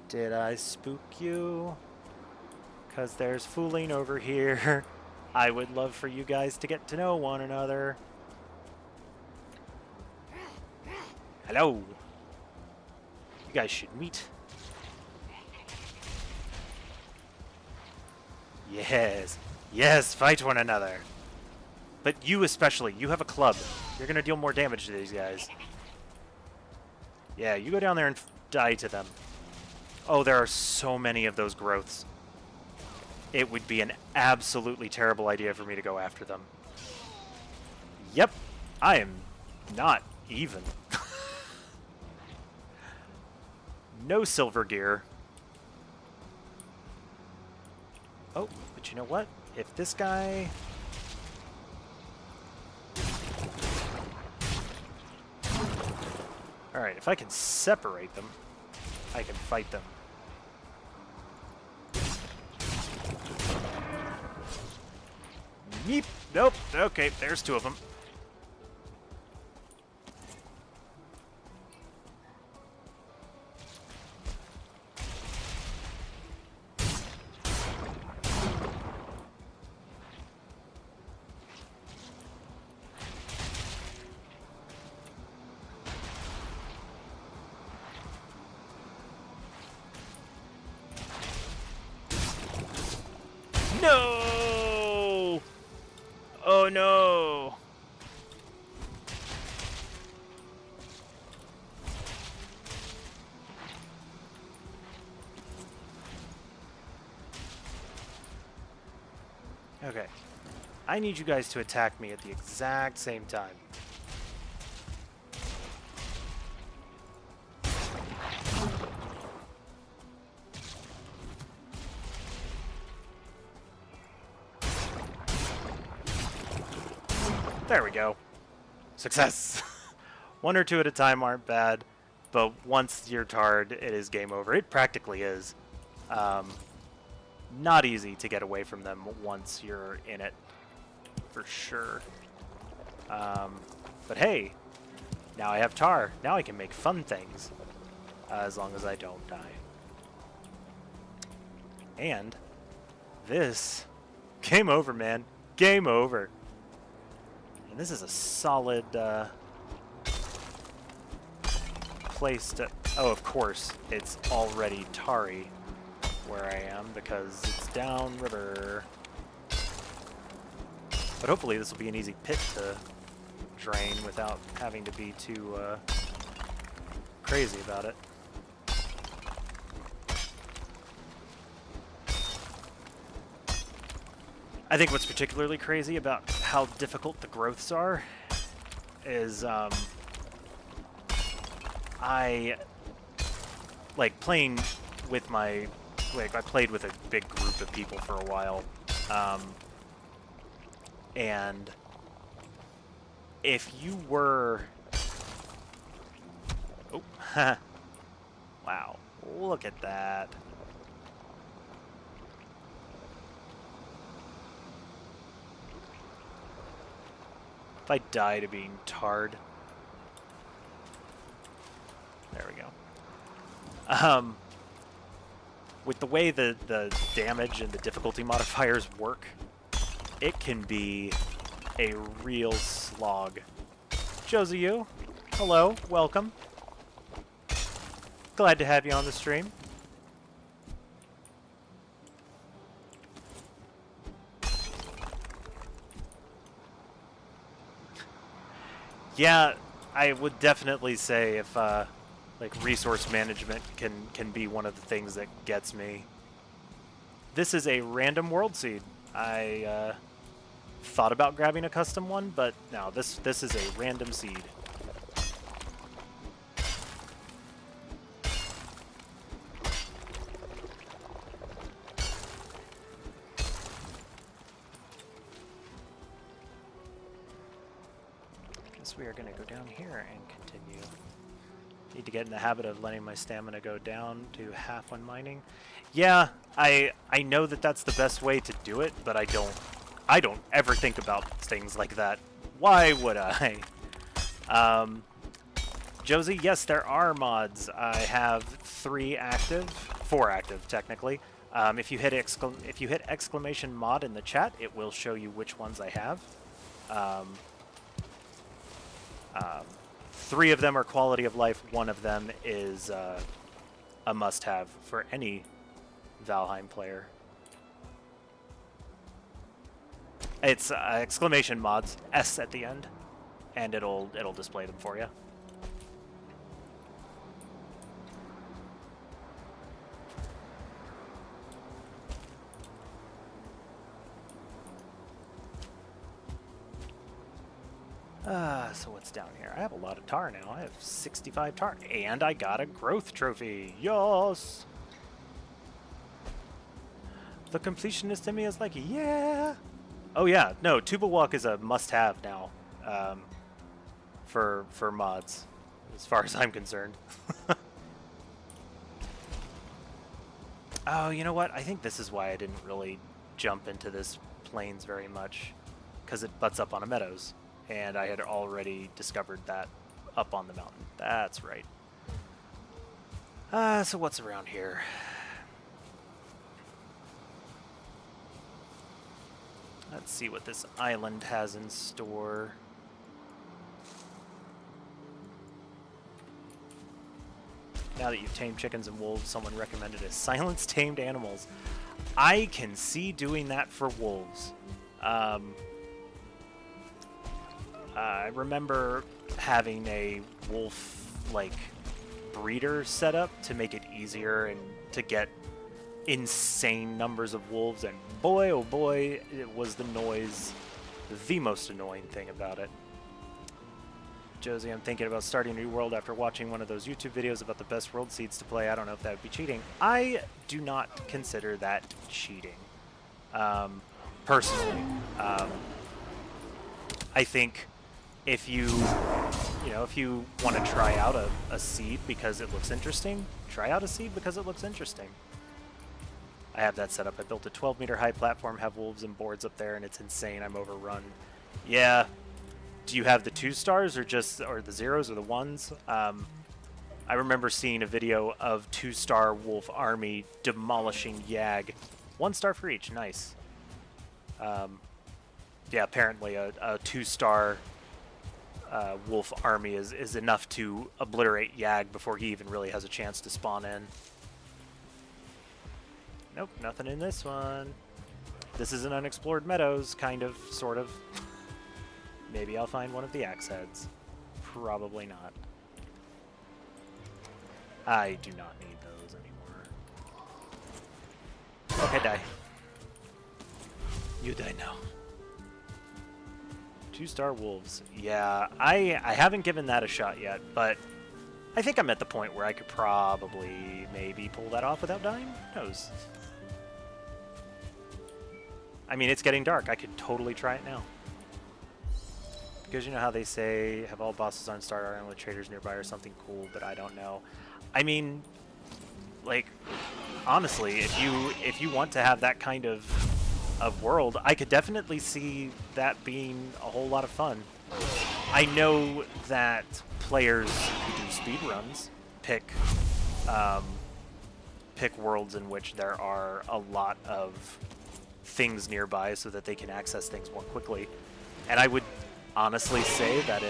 Did I spook you? Because there's fooling over here. I would love for you guys to get to know one another. Hello. You guys should meet. Yes. Yes, fight one another. But you especially. You have a club. You're going to deal more damage to these guys. Yeah, you go down there and die to them. Oh, there are so many of those growths. It would be an absolutely terrible idea for me to go after them. Yep, I am not even. No silver gear. Oh, but you know what? If this guy Alright, if I can separate them, I can fight them. Yeep. Nope. Okay, there's two of them. No! Oh no! Okay. I need you guys to attack me at the exact same time. There we go. Success! One or two at a time aren't bad, but once you're tarred, it is game over. It practically is. Not easy to get away from them once you're in it, for sure. But hey, now I have tar. Now I can make fun things, as long as I don't die. And this, game over, man. Game over. And this is a solid place to... Oh, of course, it's already tarry where I am because it's downriver. But hopefully this will be an easy pit to drain without having to be too crazy about it. I think what's particularly crazy about how difficult the growths are is I like playing with my I played with a big group of people for a while, and if you were wow, look at that. If I die to being tarred. There we go. With the way the damage and the difficulty modifiers work, it can be a real slog. Josie, you, hello, welcome. Glad to have you on the stream. Yeah, I would definitely say if like resource management can be one of the things that gets me. This is a random world seed. I thought about grabbing a custom one, but no, this is a random seed. We are going to go down here and continue. Need to get in the habit of letting my stamina go down to half when mining. Yeah, I know that that's the best way to do it, but I don't ever think about things like that. Why would I? Josie, yes, there are mods. I have 4 active technically. If you hit exclamation mod in the chat, it will show you which ones I have. 3 of them are quality of life. 1 of them is a must-have for any Valheim player. It's exclamation mods, S at the end, and it'll display them for you. So what's down here? I have a lot of tar now. I have 65 tar. And I got a growth trophy. Yes! The completionist in me is like, yeah! Oh yeah, no, Tuba Walk is a must-have now for mods. as far as I'm concerned. Oh, you know what? I think this is why I didn't really jump into this plains very much, because it butts up on a meadows, and I had already discovered that up on the mountain. That's right. So what's around here? Let's see what this island has in store. Now that you've tamed chickens and wolves, someone recommended a silence tamed animals. I can see doing that for wolves. I remember having a wolf, like, breeder set up to make it easier and to get insane numbers of wolves, and boy, oh boy, it was the noise the most annoying thing about it. Josie, I'm thinking about starting a new world after watching one of those YouTube videos about the best world seeds to play. I don't know if that would be cheating. I do not consider that cheating, personally. I think if you want to try out a seed because it looks interesting, try out a seed because it looks interesting. I have that set up. I built a 12-meter high platform, have wolves and boards up there, and it's insane. I'm overrun. Yeah. Do you have the 2 stars or the 0s or the 1s? I remember seeing a video of 2-star wolf army demolishing Yag. 1 star for each. Nice. Yeah, apparently a 2-star wolf army is enough to obliterate Yag before he even really has a chance to spawn in. Nope, nothing in this one. This is an unexplored meadows, kind of, sort of. Maybe I'll find one of the axe heads. Probably not. I do not need those anymore. Okay, die. You die now. 2-star wolves. Yeah, I haven't given that a shot yet, but I think I'm at the point where I could probably maybe pull that off without dying. Who knows? I mean, it's getting dark. I could totally try it now. Because you know how they say, have all bosses on Star Island with traders nearby or something cool, but I don't know. I mean, like, honestly, if you want to have that kind of world, I could definitely see that being a whole lot of fun. I know that players who do speedruns pick worlds in which there are a lot of things nearby so that they can access things more quickly. And I would honestly say that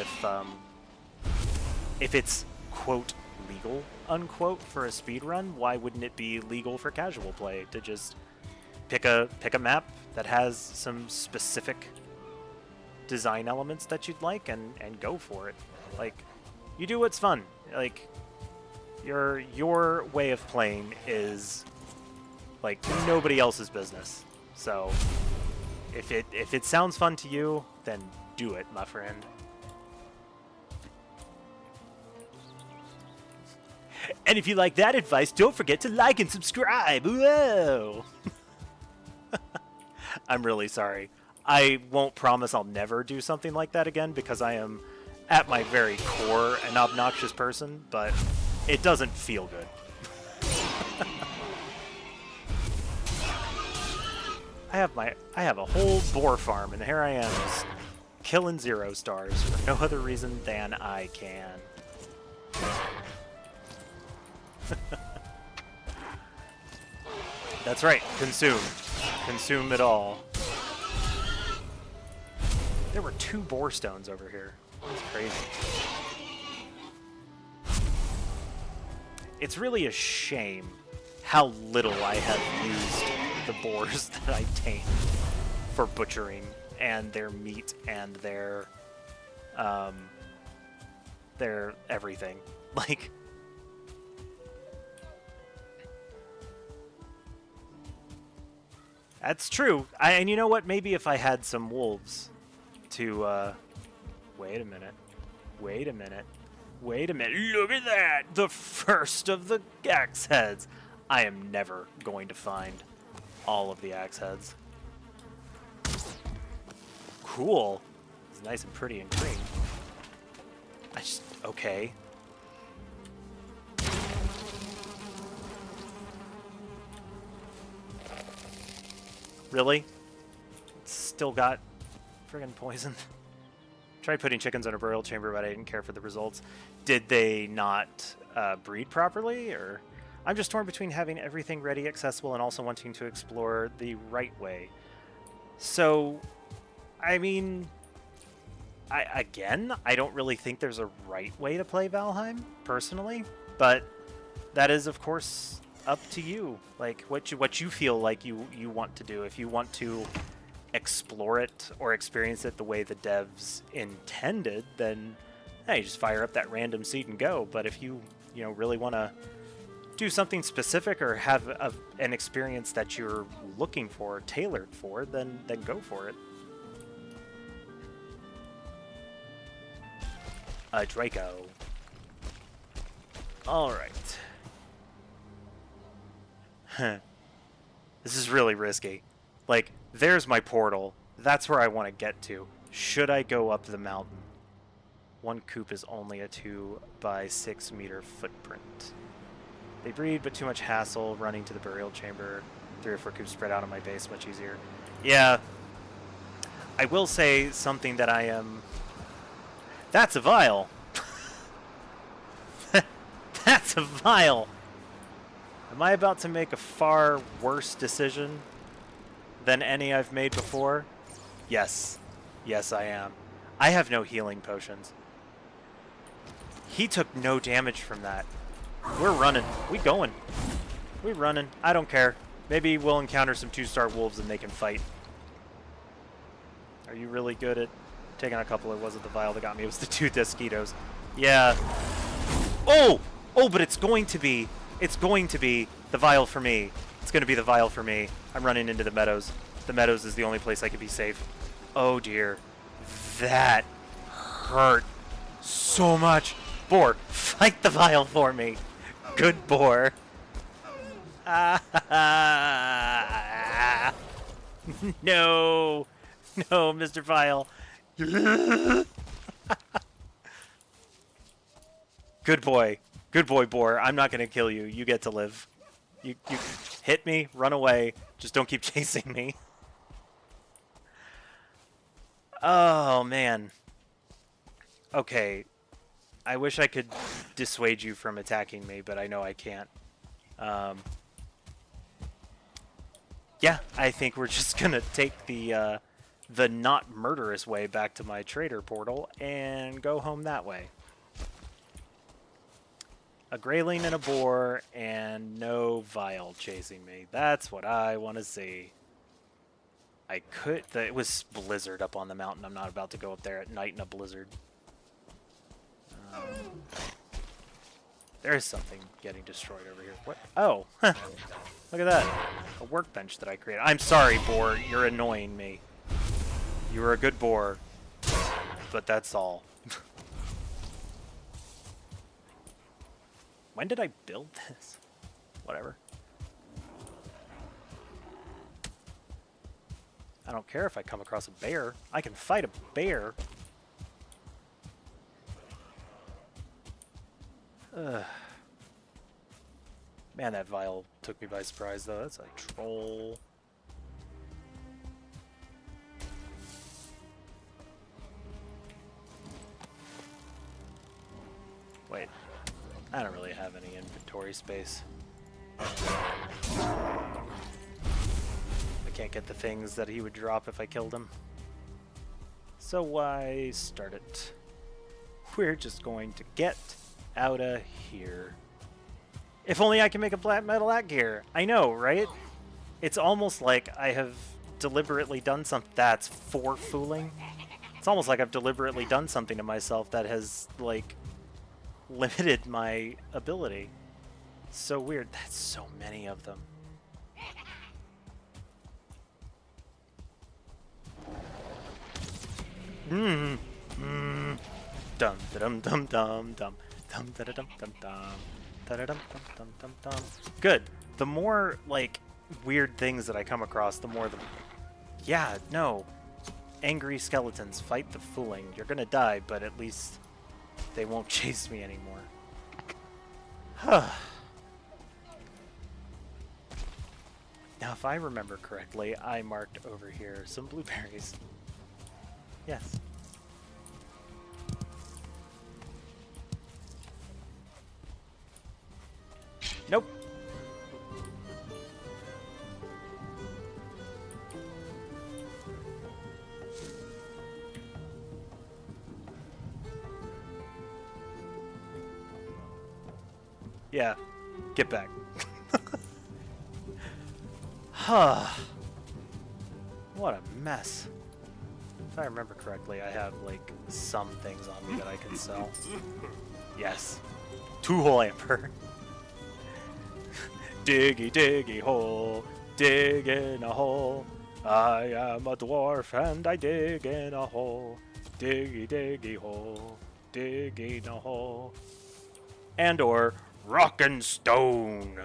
if it's, quote, legal, unquote, for a speedrun, why wouldn't it be legal for casual play to just pick a map that has some specific design elements that you'd like and go for it? Like, you do what's fun. Like, your way of playing is like nobody else's business. So if it sounds fun to you, then do it, my friend. And if you like that advice, don't forget to like and subscribe. Whoa! I'm really sorry. I won't promise I'll never do something like that again because I am, at my very core, an obnoxious person, but it doesn't feel good. I have a whole boar farm, and here I am just killing 0 stars for no other reason than I can. That's right, consume. Consume it all. There were 2 boar stones over here. That's crazy. It's really a shame how little I have used the boars that I tame for butchering and their meat and their everything. Like, that's true. And you know what? Maybe if I had some wolves to, wait a minute. Wait a minute. Wait a minute. Look at that! The first of the axe heads. I am never going to find all of the axe heads. Cool. It's nice and pretty and green. Okay. Really? It's still got friggin' poison. Tried putting chickens in a burial chamber, but I didn't care for the results. Did they not breed properly, or? I'm just torn between having everything ready, accessible, and also wanting to explore the right way. So, I mean, I don't really think there's a right way to play Valheim, personally, but that is, of course, up to you. Like, what you feel like you want to do. If you want to explore it or experience it the way the devs intended, then hey, just fire up that random seed and go. But if you really want to do something specific or have an experience that you're looking for, tailored for, then go for it. Draco. All right. This is really risky. Like, there's my portal. That's where I want to get to. Should I go up the mountain? One coop is only a 2 by 6 meter footprint. They breed, but too much hassle running to the burial chamber. 3 or 4 coops spread out on my base, much easier. Yeah. I will say something that I am... That's a vial! That's a vial! Am I about to make a far worse decision than any I've made before? Yes. Yes, I am. I have no healing potions. He took no damage from that. We're running. We going. We running. I don't care. Maybe we'll encounter some 2-star wolves and they can fight. Are you really good at taking a couple? It wasn't the vial that got me. It was the 2 mosquitoes. Yeah. Oh! Oh, but it's going to be the vial for me. It's going to be the vial for me. I'm running into the meadows. The meadows is the only place I could be safe. Oh, dear. That hurt so much. Boar, fight the vial for me. Good boar. No. No, Mr. Vial. Good boy. Good boy, boar. I'm not going to kill you. You get to live. You hit me, run away. Just don't keep chasing me. Oh, man. Okay. I wish I could dissuade you from attacking me, but I know I can't. Yeah, I think we're just going to take the not murderous way back to my trader portal and go home that way. A grayling and a boar and no vial chasing me. That's what I want to see. I could... It was blizzard up on the mountain. I'm not about to go up there at night in a blizzard. There is something getting destroyed over here. What? Oh. Look at that. A workbench that I created. I'm sorry, boar. You're annoying me. You were a good boar. But that's all. When did I build this? Whatever. I don't care if I come across a bear. I can fight a bear. Ugh. Man, that vial took me by surprise, though. That's a troll. Wait. I don't really have any inventory space. I can't get the things that he would drop if I killed him. So why start it? We're just going to get out of here. If only I can make a black metal axe gear. I know, right? It's almost like I have deliberately done something that's for fooling. It's almost like I've deliberately done something to myself that has, like, limited my ability. So weird. That's so many of them. Dum dum dum dum dum dum dum dum dum dum dum dum dum. Good. The more like weird things that I come across, the more the... Yeah, no. Angry skeletons, fight the fooling. You're gonna die, but at least they won't chase me anymore. Now, if I remember correctly, I marked over here some blueberries. Yes. Nope. Yeah. Get back. Huh. What a mess. If I remember correctly, I have, like, some things on me that I can sell. Yes. 2-hole amber. Diggy, diggy hole. Dig in a hole. I am a dwarf and I dig in a hole. Diggy, diggy hole. Dig in a hole. And or rock and stone.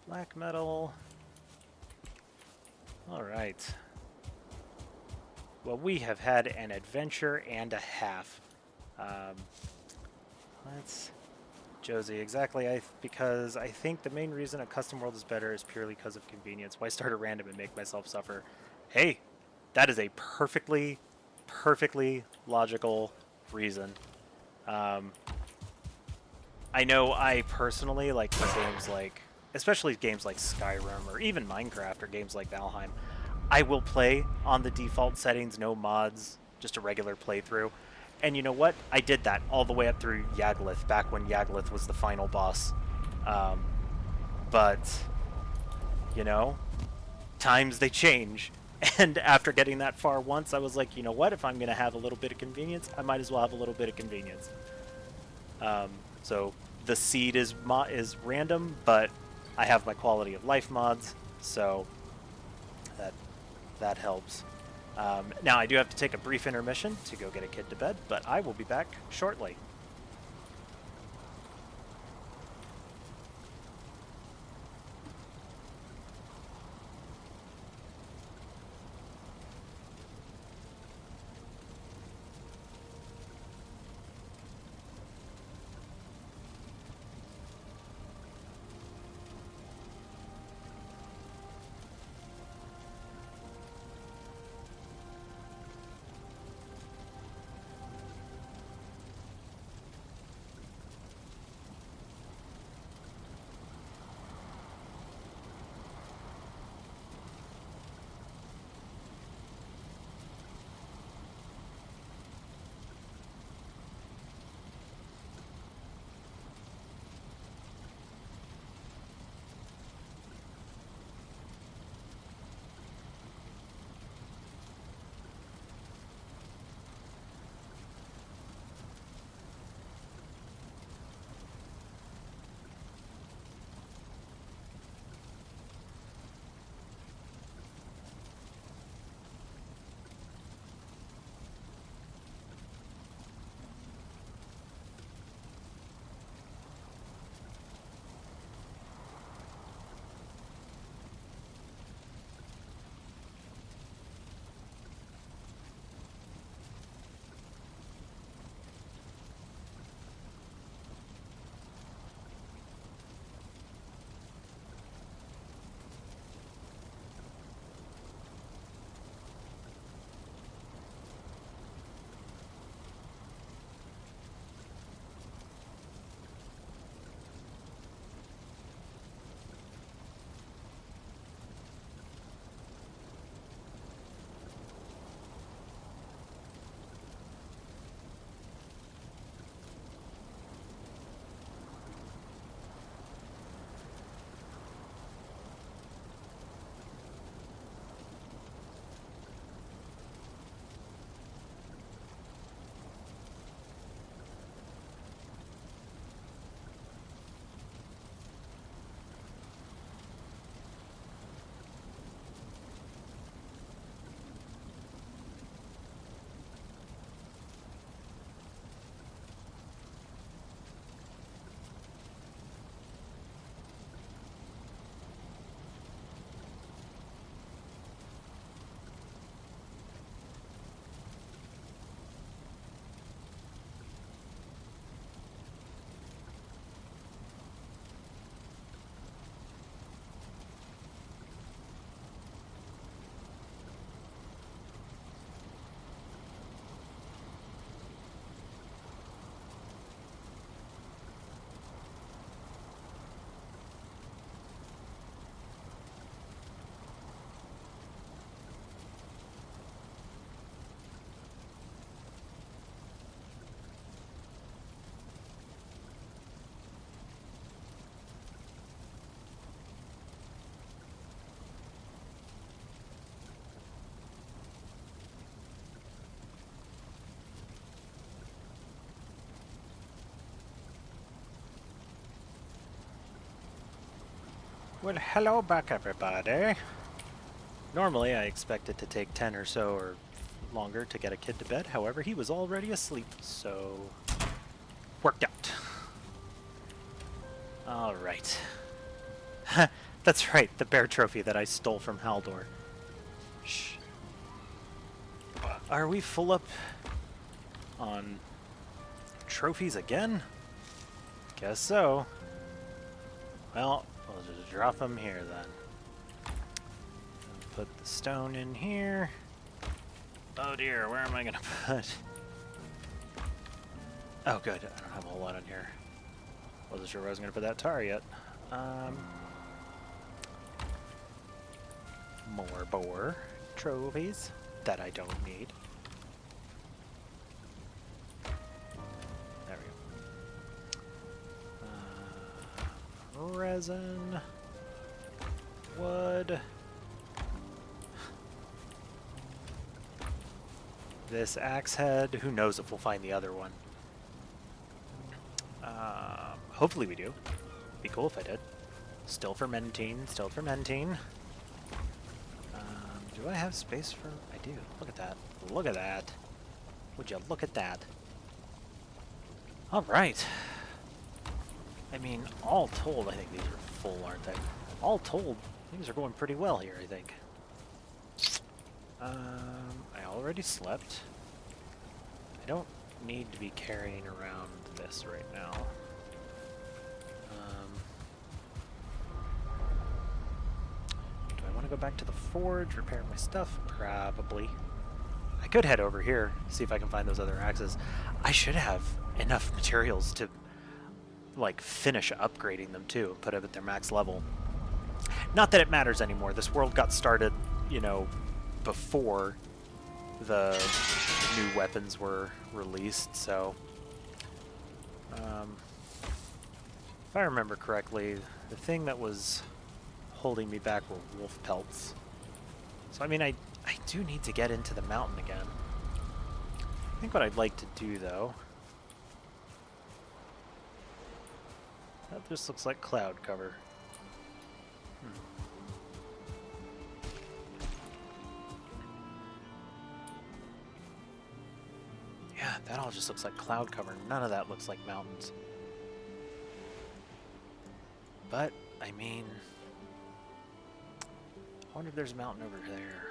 Black metal. Alright. Well, we have had an adventure and a half. Let's... Josie, exactly. Because I think the main reason a custom world is better is purely because of convenience. Why start a random and make myself suffer? Hey, that is a perfectly logical reason. I know I personally like for games like, especially games like Skyrim or even Minecraft or games like Valheim, I will play on the default settings, no mods, just a regular playthrough. And you know what? I did that all the way up through Yagluth, back when Yagluth was the final boss. But, you know, times they change. And after getting that far once, I was like, you know what? If I'm going to have a little bit of convenience, I might as well have a little bit of convenience. So the seed is random, but I have my quality of life mods, so that helps. Now I do have to take a brief intermission to go get a kid to bed, but I will be back shortly. Well, hello back, everybody. Normally, I expect it to take 10 or so or longer to get a kid to bed. However, he was already asleep, so worked out. All right. That's right, the bear trophy that I stole from Haldor. Shh. Are we full up on trophies again? Guess so. Well, we'll just drop them here then. Put the stone in here. Oh dear, where am I gonna put? Oh good, I don't have a whole lot on here. Wasn't sure where I was gonna put that tar yet. More boar trophies that I don't need. There we go. Resin. Wood. This axe head. Who knows if we'll find the other one. Hopefully we do. Be cool if I did. Still fermenting. Still fermenting. Do I have space for... I do. Look at that. Look at that. Would you look at that? Alright. I mean, all told, I think these are full, aren't they? All told, things are going pretty well here, I think. I already slept. I don't need to be carrying around this right now. Do I want to go back to the forge, repair my stuff? Probably. I could head over here, see if I can find those other axes. I should have enough materials to, like, finish upgrading them too, put them at their max level. Not that it matters anymore. This world got started, you know, before the new weapons were released, so if I remember correctly, the thing that was holding me back were wolf pelts. So I mean, I do need to get into the mountain again. I think what I'd like to do, though... That just looks like cloud cover. Yeah, that all just looks like cloud cover. None of that looks like mountains. But, I mean... I wonder if there's a mountain over there.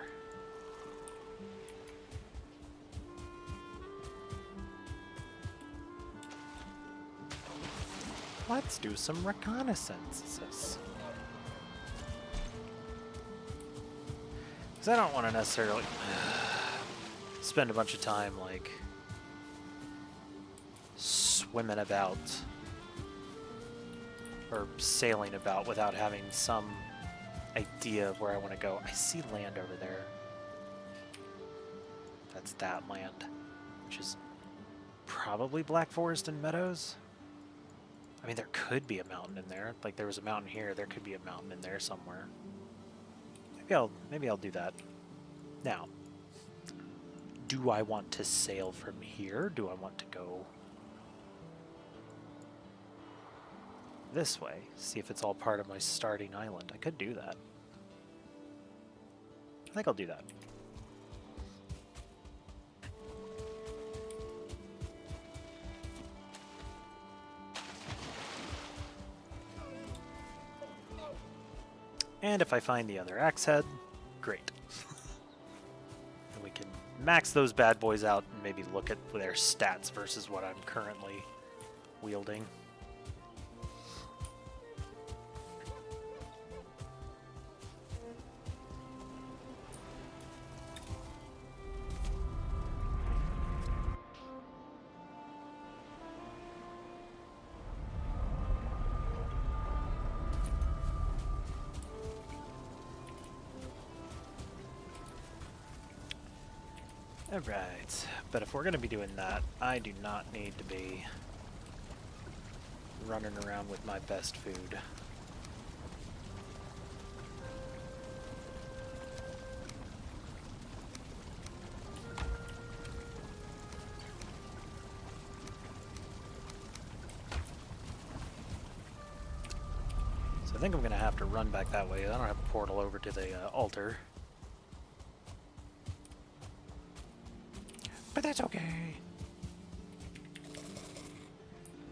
Let's do some reconnaissances. Because I don't want to necessarily spend a bunch of time, like, swimming about or sailing about without having some idea of where I want to go. I see land over there. That's that land, which is probably Black Forest and Meadows. I mean, there could be a mountain in there. Like, there was a mountain here. There could be a mountain in there somewhere. Maybe I'll do that. Now, do I want to sail from here? Do I want to go this way? See if it's all part of my starting island. I could do that. I think I'll do that. And if I find the other axe head, great. And we can max those bad boys out and maybe look at their stats versus what I'm currently wielding. Alright, but if we're going to be doing that, I do not need to be running around with my best food. think I'm going to have to run back that way. I don't have a portal over to the altar. But that's okay.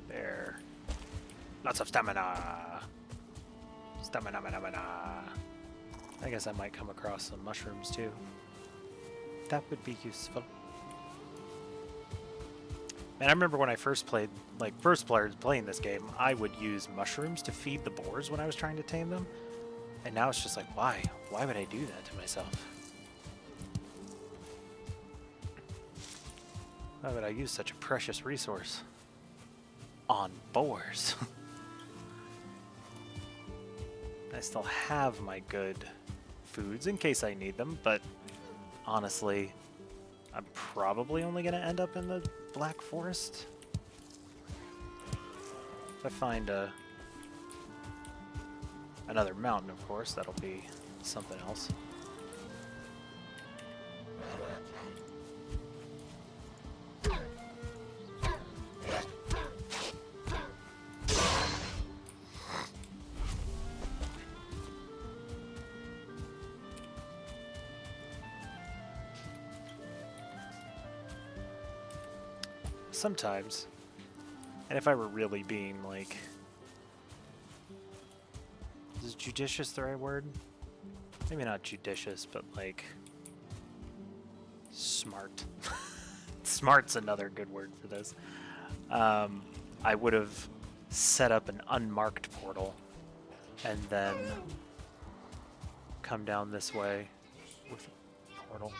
There. Lots of stamina. Stamina, mana, mana. I guess I might come across some mushrooms too. That would be useful. Man, I remember when I first played, first players playing this game, I would use mushrooms to feed the boars when I was trying to tame them. And now it's just like, why? Why would I do that to myself? Why would I use such a precious resource on boars? I still have my good foods in case I need them, but honestly, I'm probably only going to end up in the Black Forest. If I find another mountain, of course, that'll be something else. Sometimes, and if I were really being like, is judicious the right word? Maybe not judicious, but like smart. Smart's another good word for this. I would have set up an unmarked portal and then come down this way with a portal.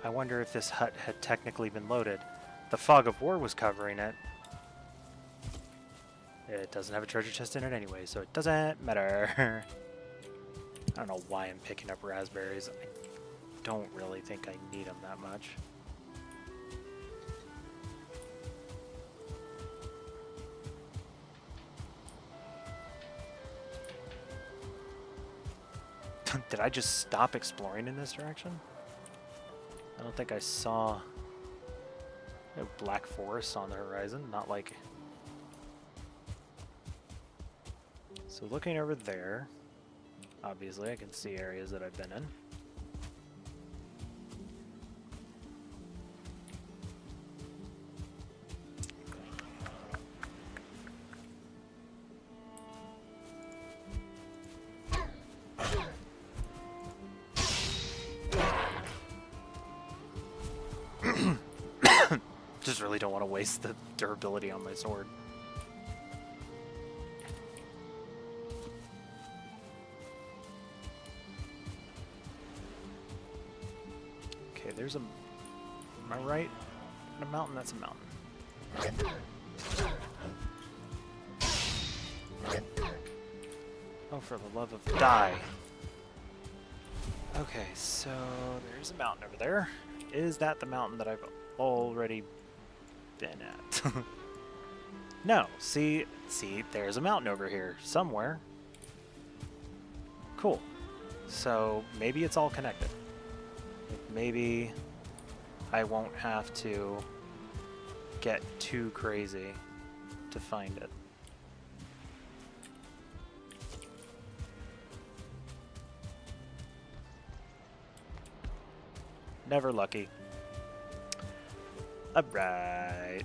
I wonder if this hut had technically been loaded. The fog of war was covering it. It doesn't have a treasure chest in it anyway, so it doesn't matter. I don't know why I'm picking up raspberries. I don't really think I need them that much. Did I just stop exploring in this direction? I don't think I saw a black forest on the horizon, not like... So looking over there, obviously I can see areas that I've been in. Just really don't want to waste the durability on my sword. Okay, there's a... Am I right? A mountain? That's a mountain. Oh, for the love of... Die! Okay, so there's a mountain over there. Is that the mountain that I've already been at? No, see, there's a mountain over here somewhere. Cool. So maybe it's all connected. Maybe I won't have to get too crazy to find it. Never lucky. Alright.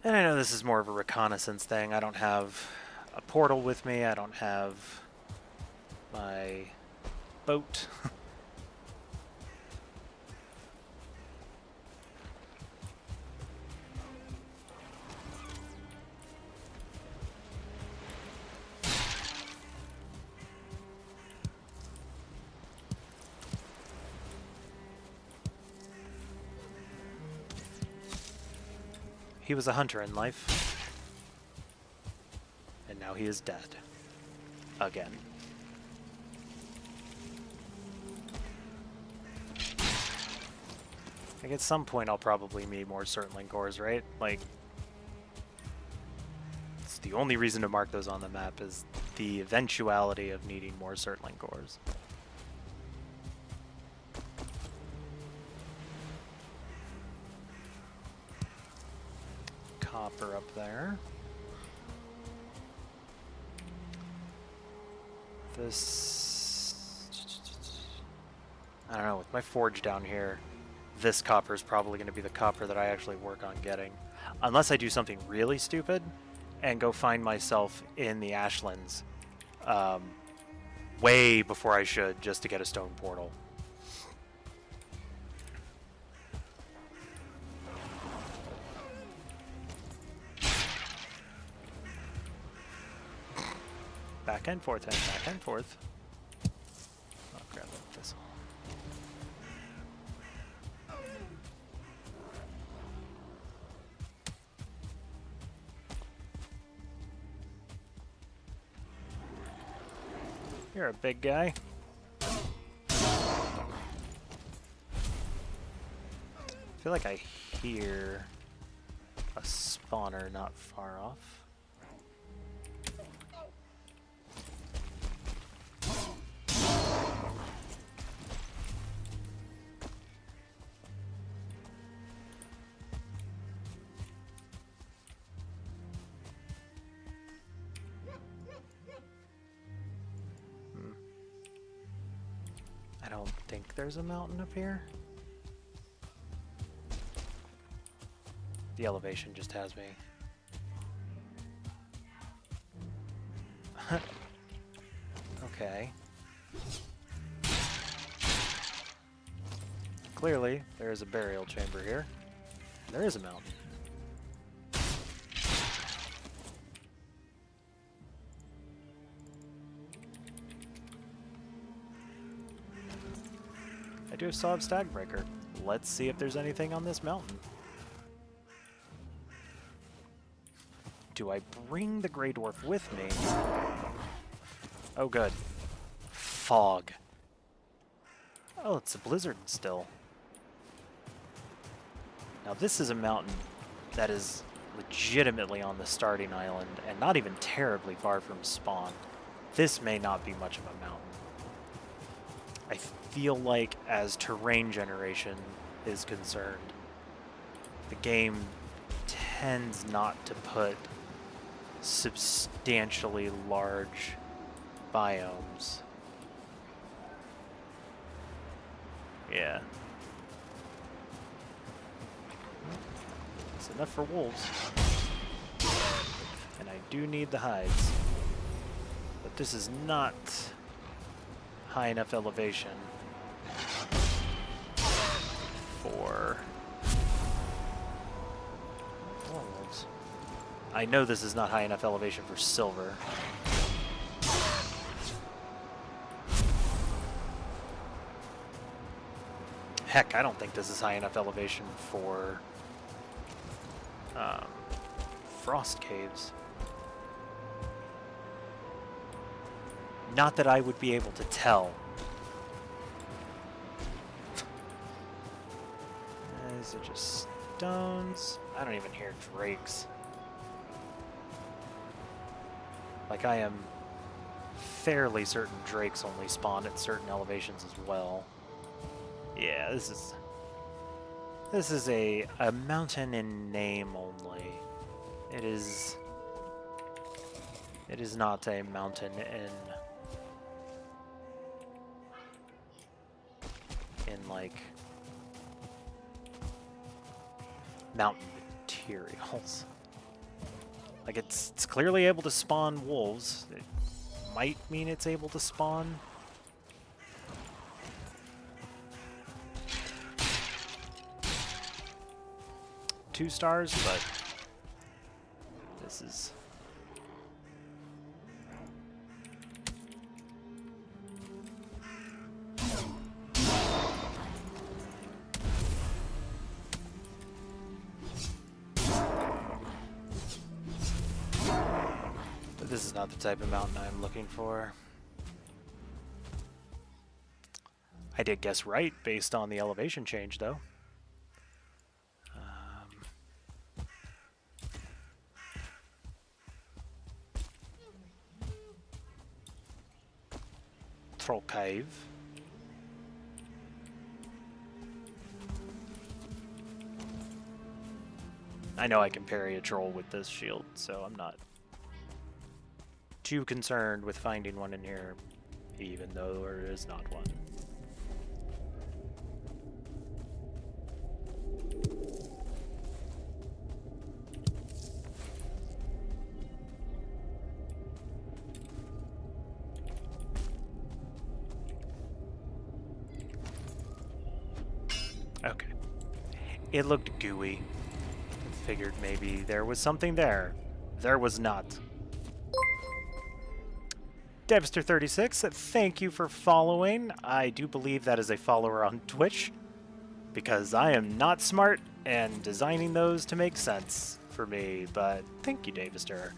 And I know this is more of a reconnaissance thing. I don't have a portal with me. I don't have my boat. He was a hunter in life, and now he is dead. Again. Like, at some point I'll probably need more Surtling cores, right? Like, it's the only reason to mark those on the map is the eventuality of needing more Surtling cores. Copper up there. This... I don't know, with my forge down here, this copper is probably going to be the copper that I actually work on getting. Unless I do something really stupid and go find myself in the Ashlands way before I should just to get a stone portal. Back and forth, and back and forth. I'll grab that thistle. You're a big guy. I feel like I hear a spawner not far off. I don't think there's a mountain up here. The elevation just has me. Okay. Clearly, there is a burial chamber here. There is a mountain. I do still have Stagbreaker. Let's see if there's anything on this mountain. Do I bring the Grey Dwarf with me? Oh, good. Fog. Oh, it's a blizzard still. Now this is a mountain that is legitimately on the starting island and not even terribly far from spawn. This may not be much of a mountain. I feel like as terrain generation is concerned, the game tends not to put substantially large biomes. Yeah. It's enough for wolves. And I do need the hides. But this is not high enough elevation for wolves. I know this is not high enough elevation for silver. Heck, I don't think this is high enough elevation for frost caves. Not that I would be able to tell. These are just stones. I don't even hear drakes. Like I am fairly certain drakes only spawn at certain elevations as well. Yeah, this is a mountain in name only. It is not a mountain in like mountain materials. Like it's clearly able to spawn wolves. It might mean it's able to spawn 2 stars, but this is this is not the type of mountain I'm looking for. I did guess right based on the elevation change, though. Troll Cave. I know I can parry a troll with this shield, so I'm not too concerned with finding one in here, even though there is not one. Okay. It looked gooey. Figured maybe there was something there. There was not. Devster36, thank you for following. I do believe that is a follower on Twitch, because I am not smart and designing those to make sense for me, but thank you, Davester.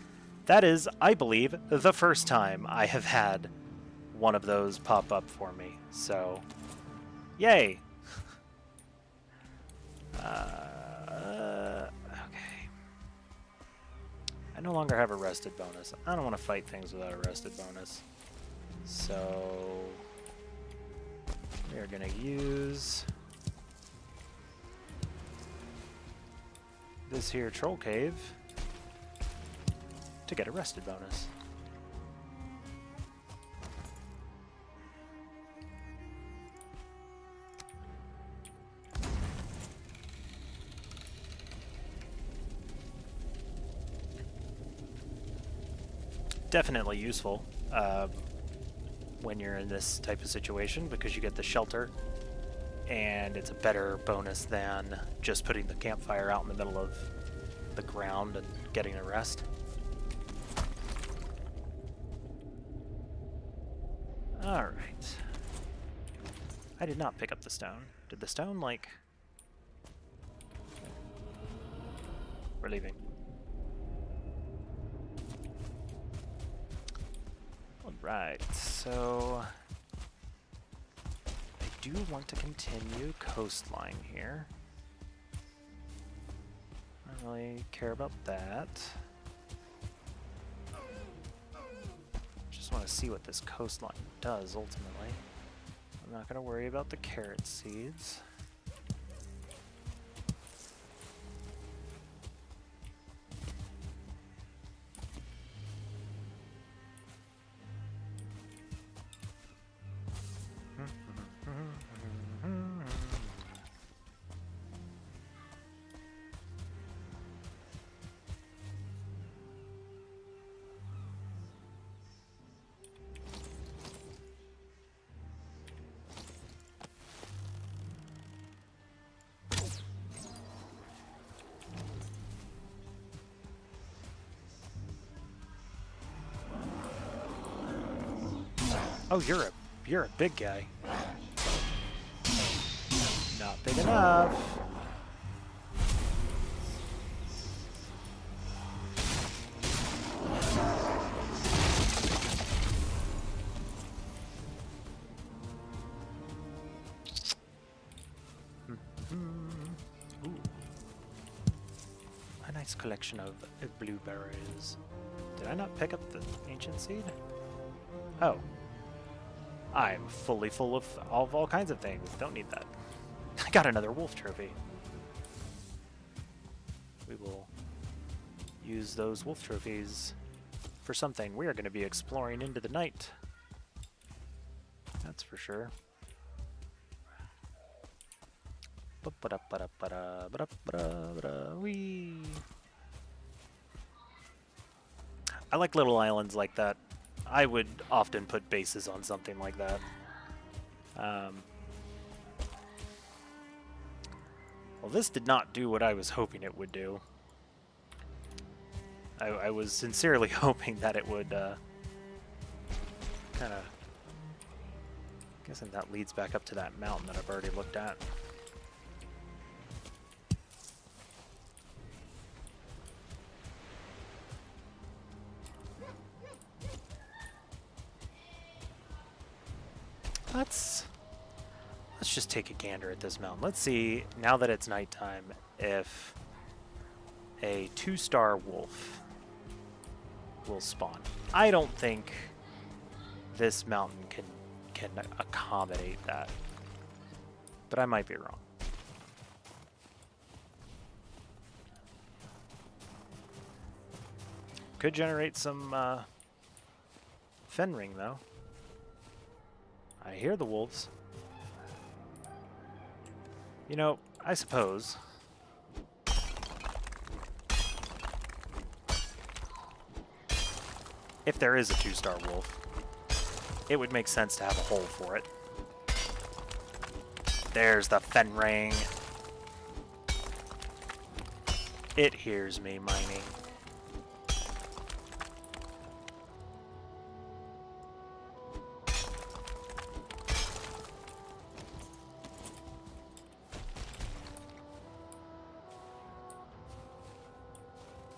That is, I believe, the first time I have had one of those pop up for me, so yay! Okay. I no longer have a rested bonus. I don't want to fight things without a rested bonus. So we are going to use this here troll cave to get a rested bonus. Definitely useful when you're in this type of situation, because you get the shelter, and it's a better bonus than just putting the campfire out in the middle of the ground and getting a rest. Alright. I did not pick up the stone. Did the stone, like... We're leaving. Right, so I do want to continue coastline here. I don't really care about that. Just want to see what this coastline does ultimately. I'm not going to worry about the carrot seeds. Oh, you're a big guy. Not big enough. Ooh. A nice collection of blueberries. Did I not pick up the ancient seed? Oh. I'm fully full of all kinds of things. Don't need that. I got another wolf trophy. We will use those wolf trophies for something. We are going to be exploring into the night. That's for sure. Whee. I like little islands like that. I would often put bases on something like that. Well, this did not do what I was hoping it would do. I was sincerely hoping that it would kind of... Guessing that leads back up to that mountain that I've already looked at. Let's just take a gander at this mountain. Let's see, now that it's nighttime, if a 2-star wolf will spawn. I don't think this mountain can accommodate that, but I might be wrong. Could generate some Fenring though. I hear the wolves. You know, I suppose if there is a 2-star wolf, it would make sense to have a hole for it. There's the Fenring. It hears me mining.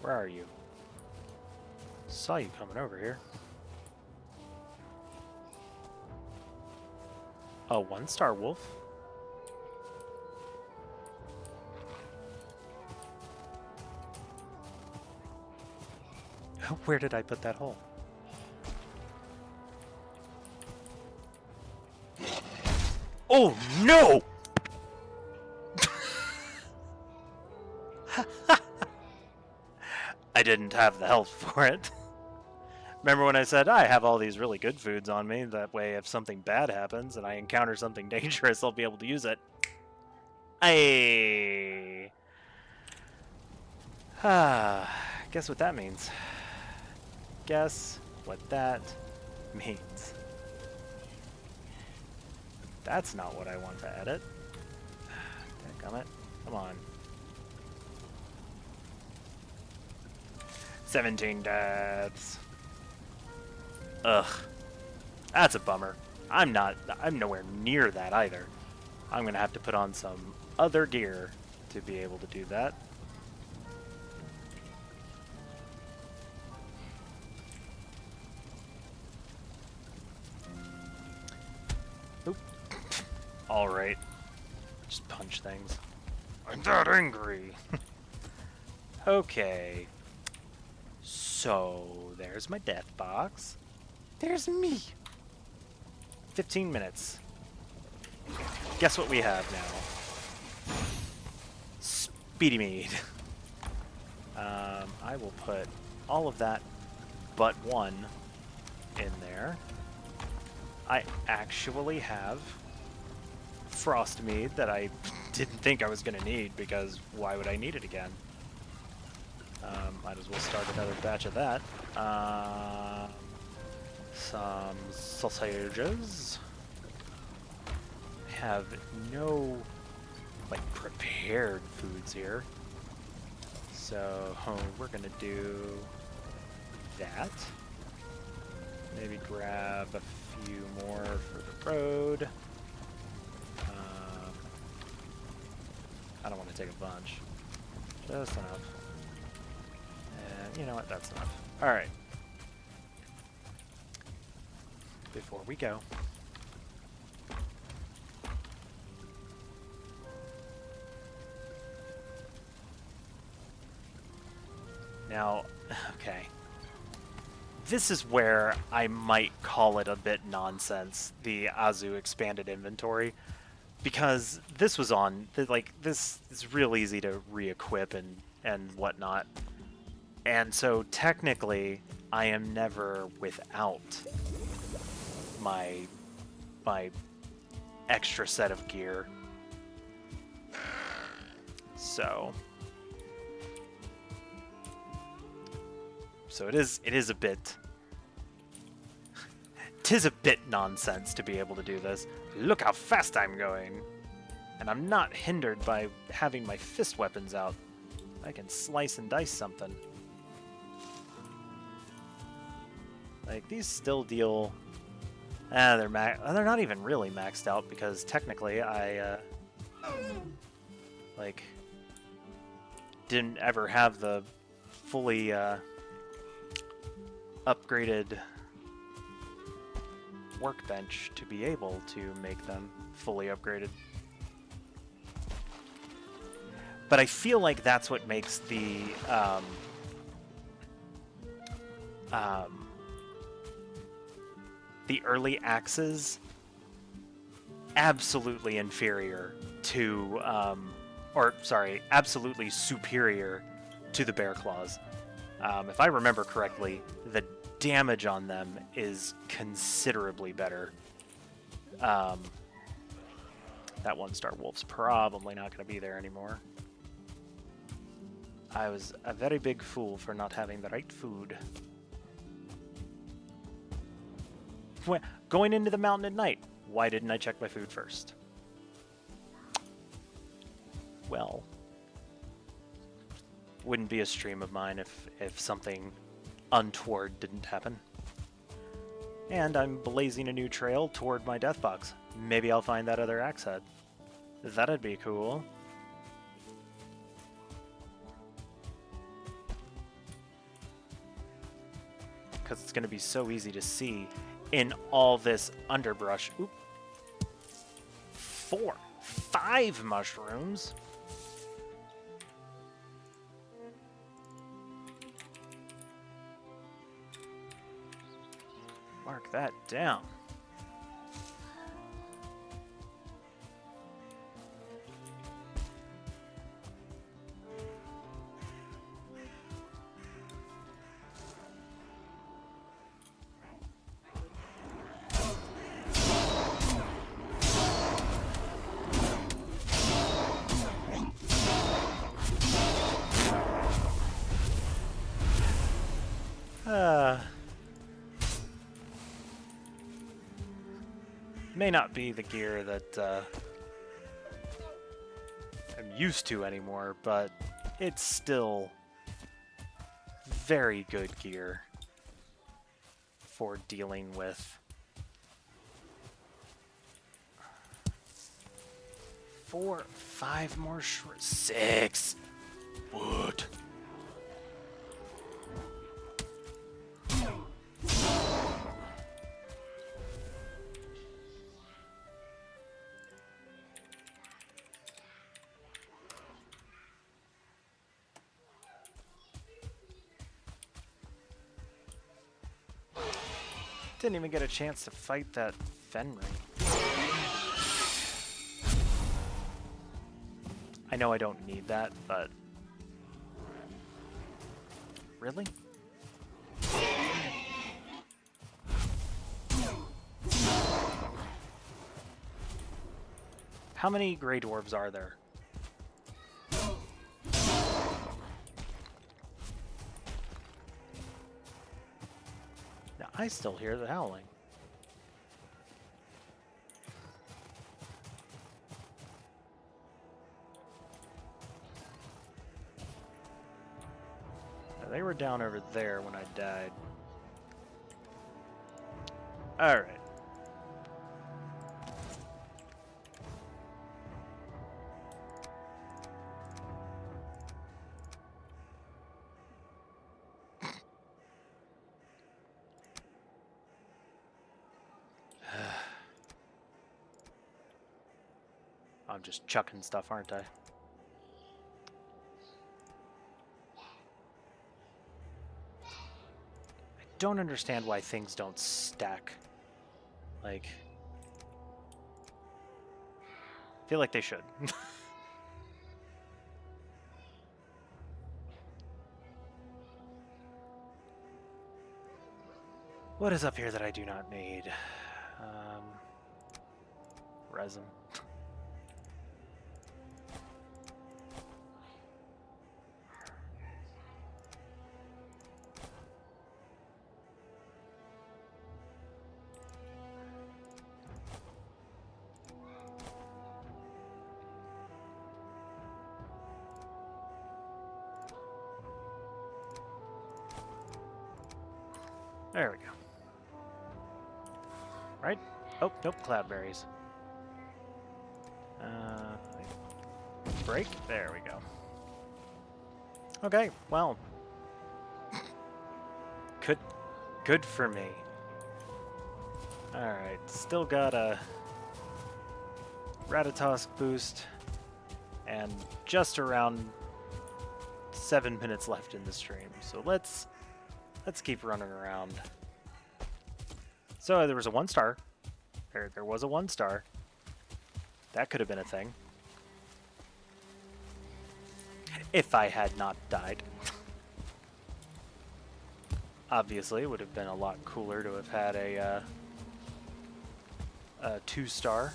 Where are you? Saw you coming over here. A 1-star wolf? Where did I put that hole? Oh no! I didn't have the health for it. Remember when I said, I have all these really good foods on me, that way if something bad happens and I encounter something dangerous, I'll be able to use it. Guess what that means. Guess what that means. That's not what I want to edit. Dadgummit. Come on. 17 deaths. Ugh. That's a bummer. I'm nowhere near that either. I'm gonna have to put on some other gear to be able to do that. Oop. Alright. Just punch things. I'm that angry. Okay. So, there's my death box. There's me. 15 minutes. Guess what we have now? Speedy mead. I will put all of that but one in there. I actually have frost mead that I didn't think I was going to need, because why would I need it again? Might as well start another batch of that. Some sausages. I have no, like, prepared foods here. So, we're gonna do that. Maybe grab a few more for the road. I don't want to take a bunch. Just enough. And you know what? That's enough. Alright. Before we go, now, okay. this is where I might call it a bit nonsense, the Azu expanded inventory, because this was on, like, this is real easy to re-equip and whatnot. And so technically, I am never without my extra set of gear. So it is a bit, 'tis a bit nonsense to be able to do this. Look how fast I'm going, and I'm not hindered by having my fist weapons out. I can slice and dice something. Like, these still deal. They're not even really maxed out, because technically I like didn't ever have the fully upgraded workbench to be able to make them fully upgraded. But I feel like that's what makes the early axes absolutely inferior to, absolutely superior to the bear claws. If I remember correctly, the damage on them is considerably better. That one-star wolf's probably not going to be there anymore. I was a very big fool for not having the right food. Going into the mountain at night, why didn't I check my food first? Well, wouldn't be a stream of mine if something untoward didn't happen. And I'm blazing a new trail toward my death box. Maybe I'll find that other axe head. That'd be cool. Because it's going to be so easy to see in all this underbrush. Oop. 5 mushrooms. Mark that down. May not be the gear that I'm used to anymore, but it's still very good gear for dealing with 4, 5 more 6 wood. Didn't even get a chance to fight that Fenrir. I know I don't need that, but... Really? How many Grey Dwarves are there? I still hear the howling. They were down over there when I died. Alright. I'm just chucking stuff, aren't I? I don't understand why things don't stack. Like, I feel like they should. What is up here that I do not need? Resin. There we go. Right? Oh, nope, cloudberries. Break? There we go. Okay, well. Good for me. Alright, still got a Ratatosk boost, and just around 7 minutes left in the stream. So let's keep running around. So there was a 1-star. There was a 1-star. That could have been a thing. If I had not died. Obviously, it would have been a lot cooler to have had a 2-star.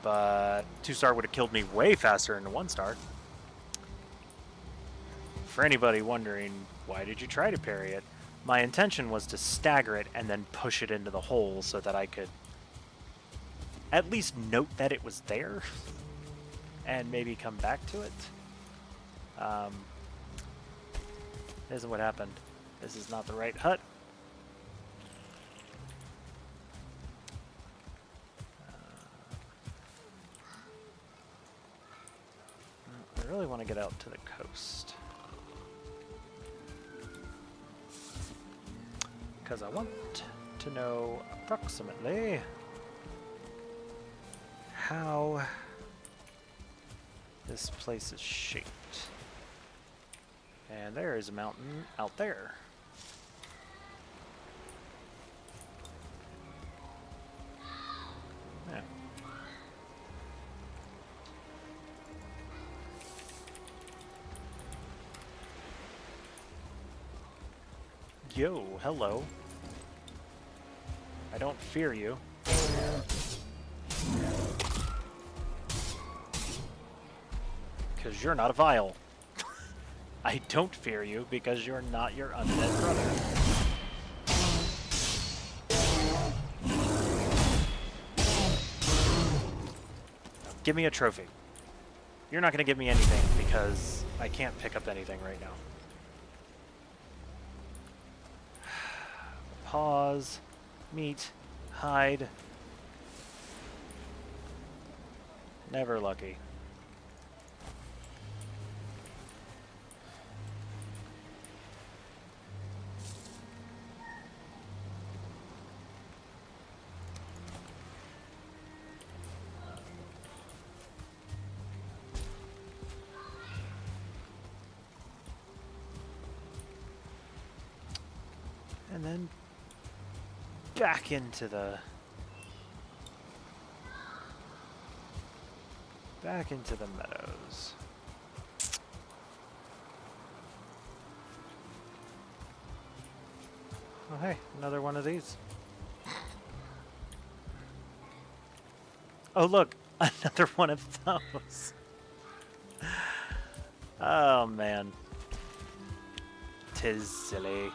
But 2-star would have killed me way faster than a 1-star. For anybody wondering, why did you try to parry it? My intention was to stagger it and then push it into the hole so that I could at least note that it was there and maybe come back to it. This is what happened. This is not the right hut. I really want to get out to the coast. Because I want to know approximately how this place is shaped. And there is a mountain out there. Yeah. Yo, hello. I don't fear you. Because you're not a vial. I don't fear you because you're not your undead brother. Give me a trophy. You're not going to give me anything because I can't pick up anything right now. Pause. Meet. Hide. Never lucky. And then back into the meadows. Oh hey, another one of these. Oh look, another one of those. Oh man. 'Tis silly.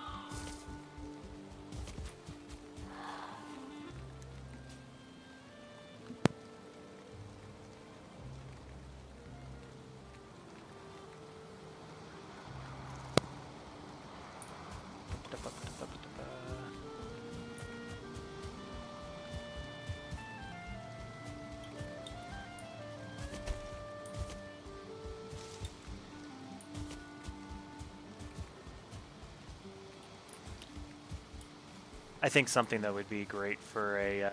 I think something that would be great for a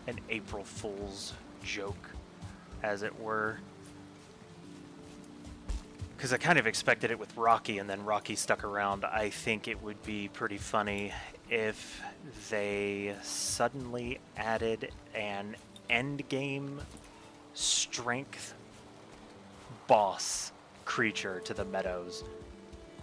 an April Fool's joke, as it were, because I kind of expected it with Rocky, and then Rocky stuck around. I think it would be pretty funny if they suddenly added an endgame strength boss creature to the Meadows.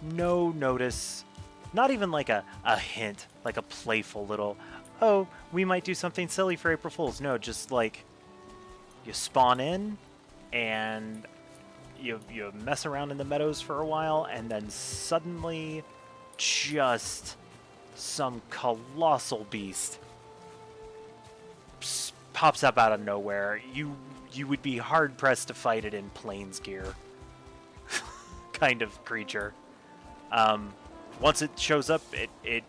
No notice, not even like a hint, like a playful little, oh, we might do something silly for April Fools. No, just like you spawn in and you mess around in the Meadows for a while, and then suddenly just some colossal beast pops up out of nowhere. You would be hard pressed to fight it in Plains gear. Kind of creature. Once it shows up, it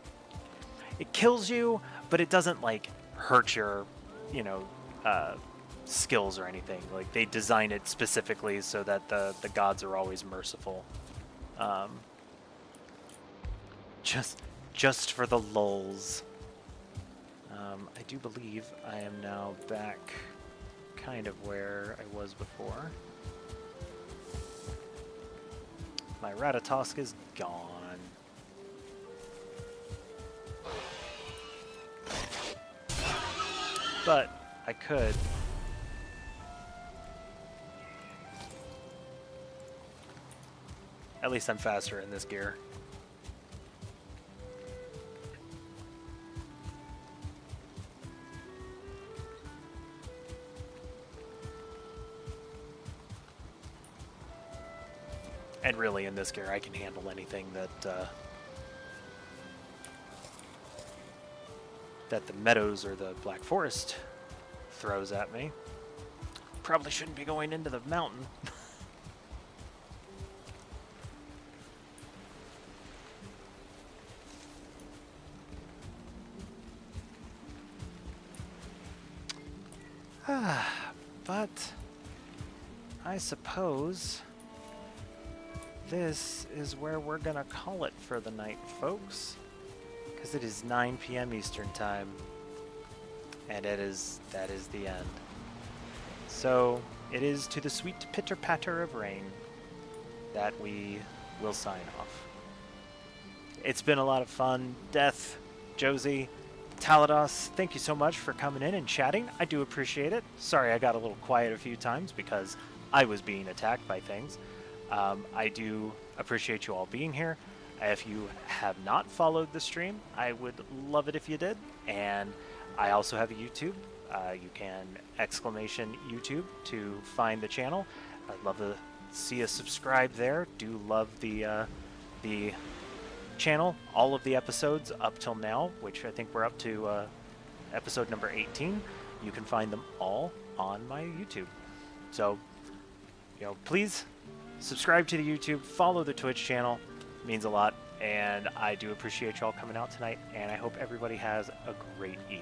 kills you, but it doesn't like hurt your, skills or anything. Like, they design it specifically so that the gods are always merciful. Just for the lulz. I do believe I am now back kind of where I was before. My Ratatosk is gone. But I could. At least I'm faster in this gear. And really, in this gear, I can handle anything that the Meadows or the Black Forest throws at me. Probably shouldn't be going into the mountain. But I suppose this is where we're gonna call it for the night, folks, because it is 9 p.m. Eastern time, and that is the end. So it is to the sweet pitter-patter of rain that we will sign off. It's been a lot of fun. Death, Josie, Talados, thank you so much for coming in and chatting. I do appreciate it. Sorry I got a little quiet a few times because I was being attacked by things. I do appreciate you all being here. If you have not followed the stream, I would love it if you did. And I also have a YouTube. You can !YouTube to find the channel. I'd love to see a subscribe there. Do love the channel, all of the episodes up till now, which I think we're up to episode number 18. You can find them all on my YouTube. So, please subscribe to the YouTube, follow the Twitch channel. It means a lot, and I do appreciate y'all coming out tonight, and I hope everybody has a great evening.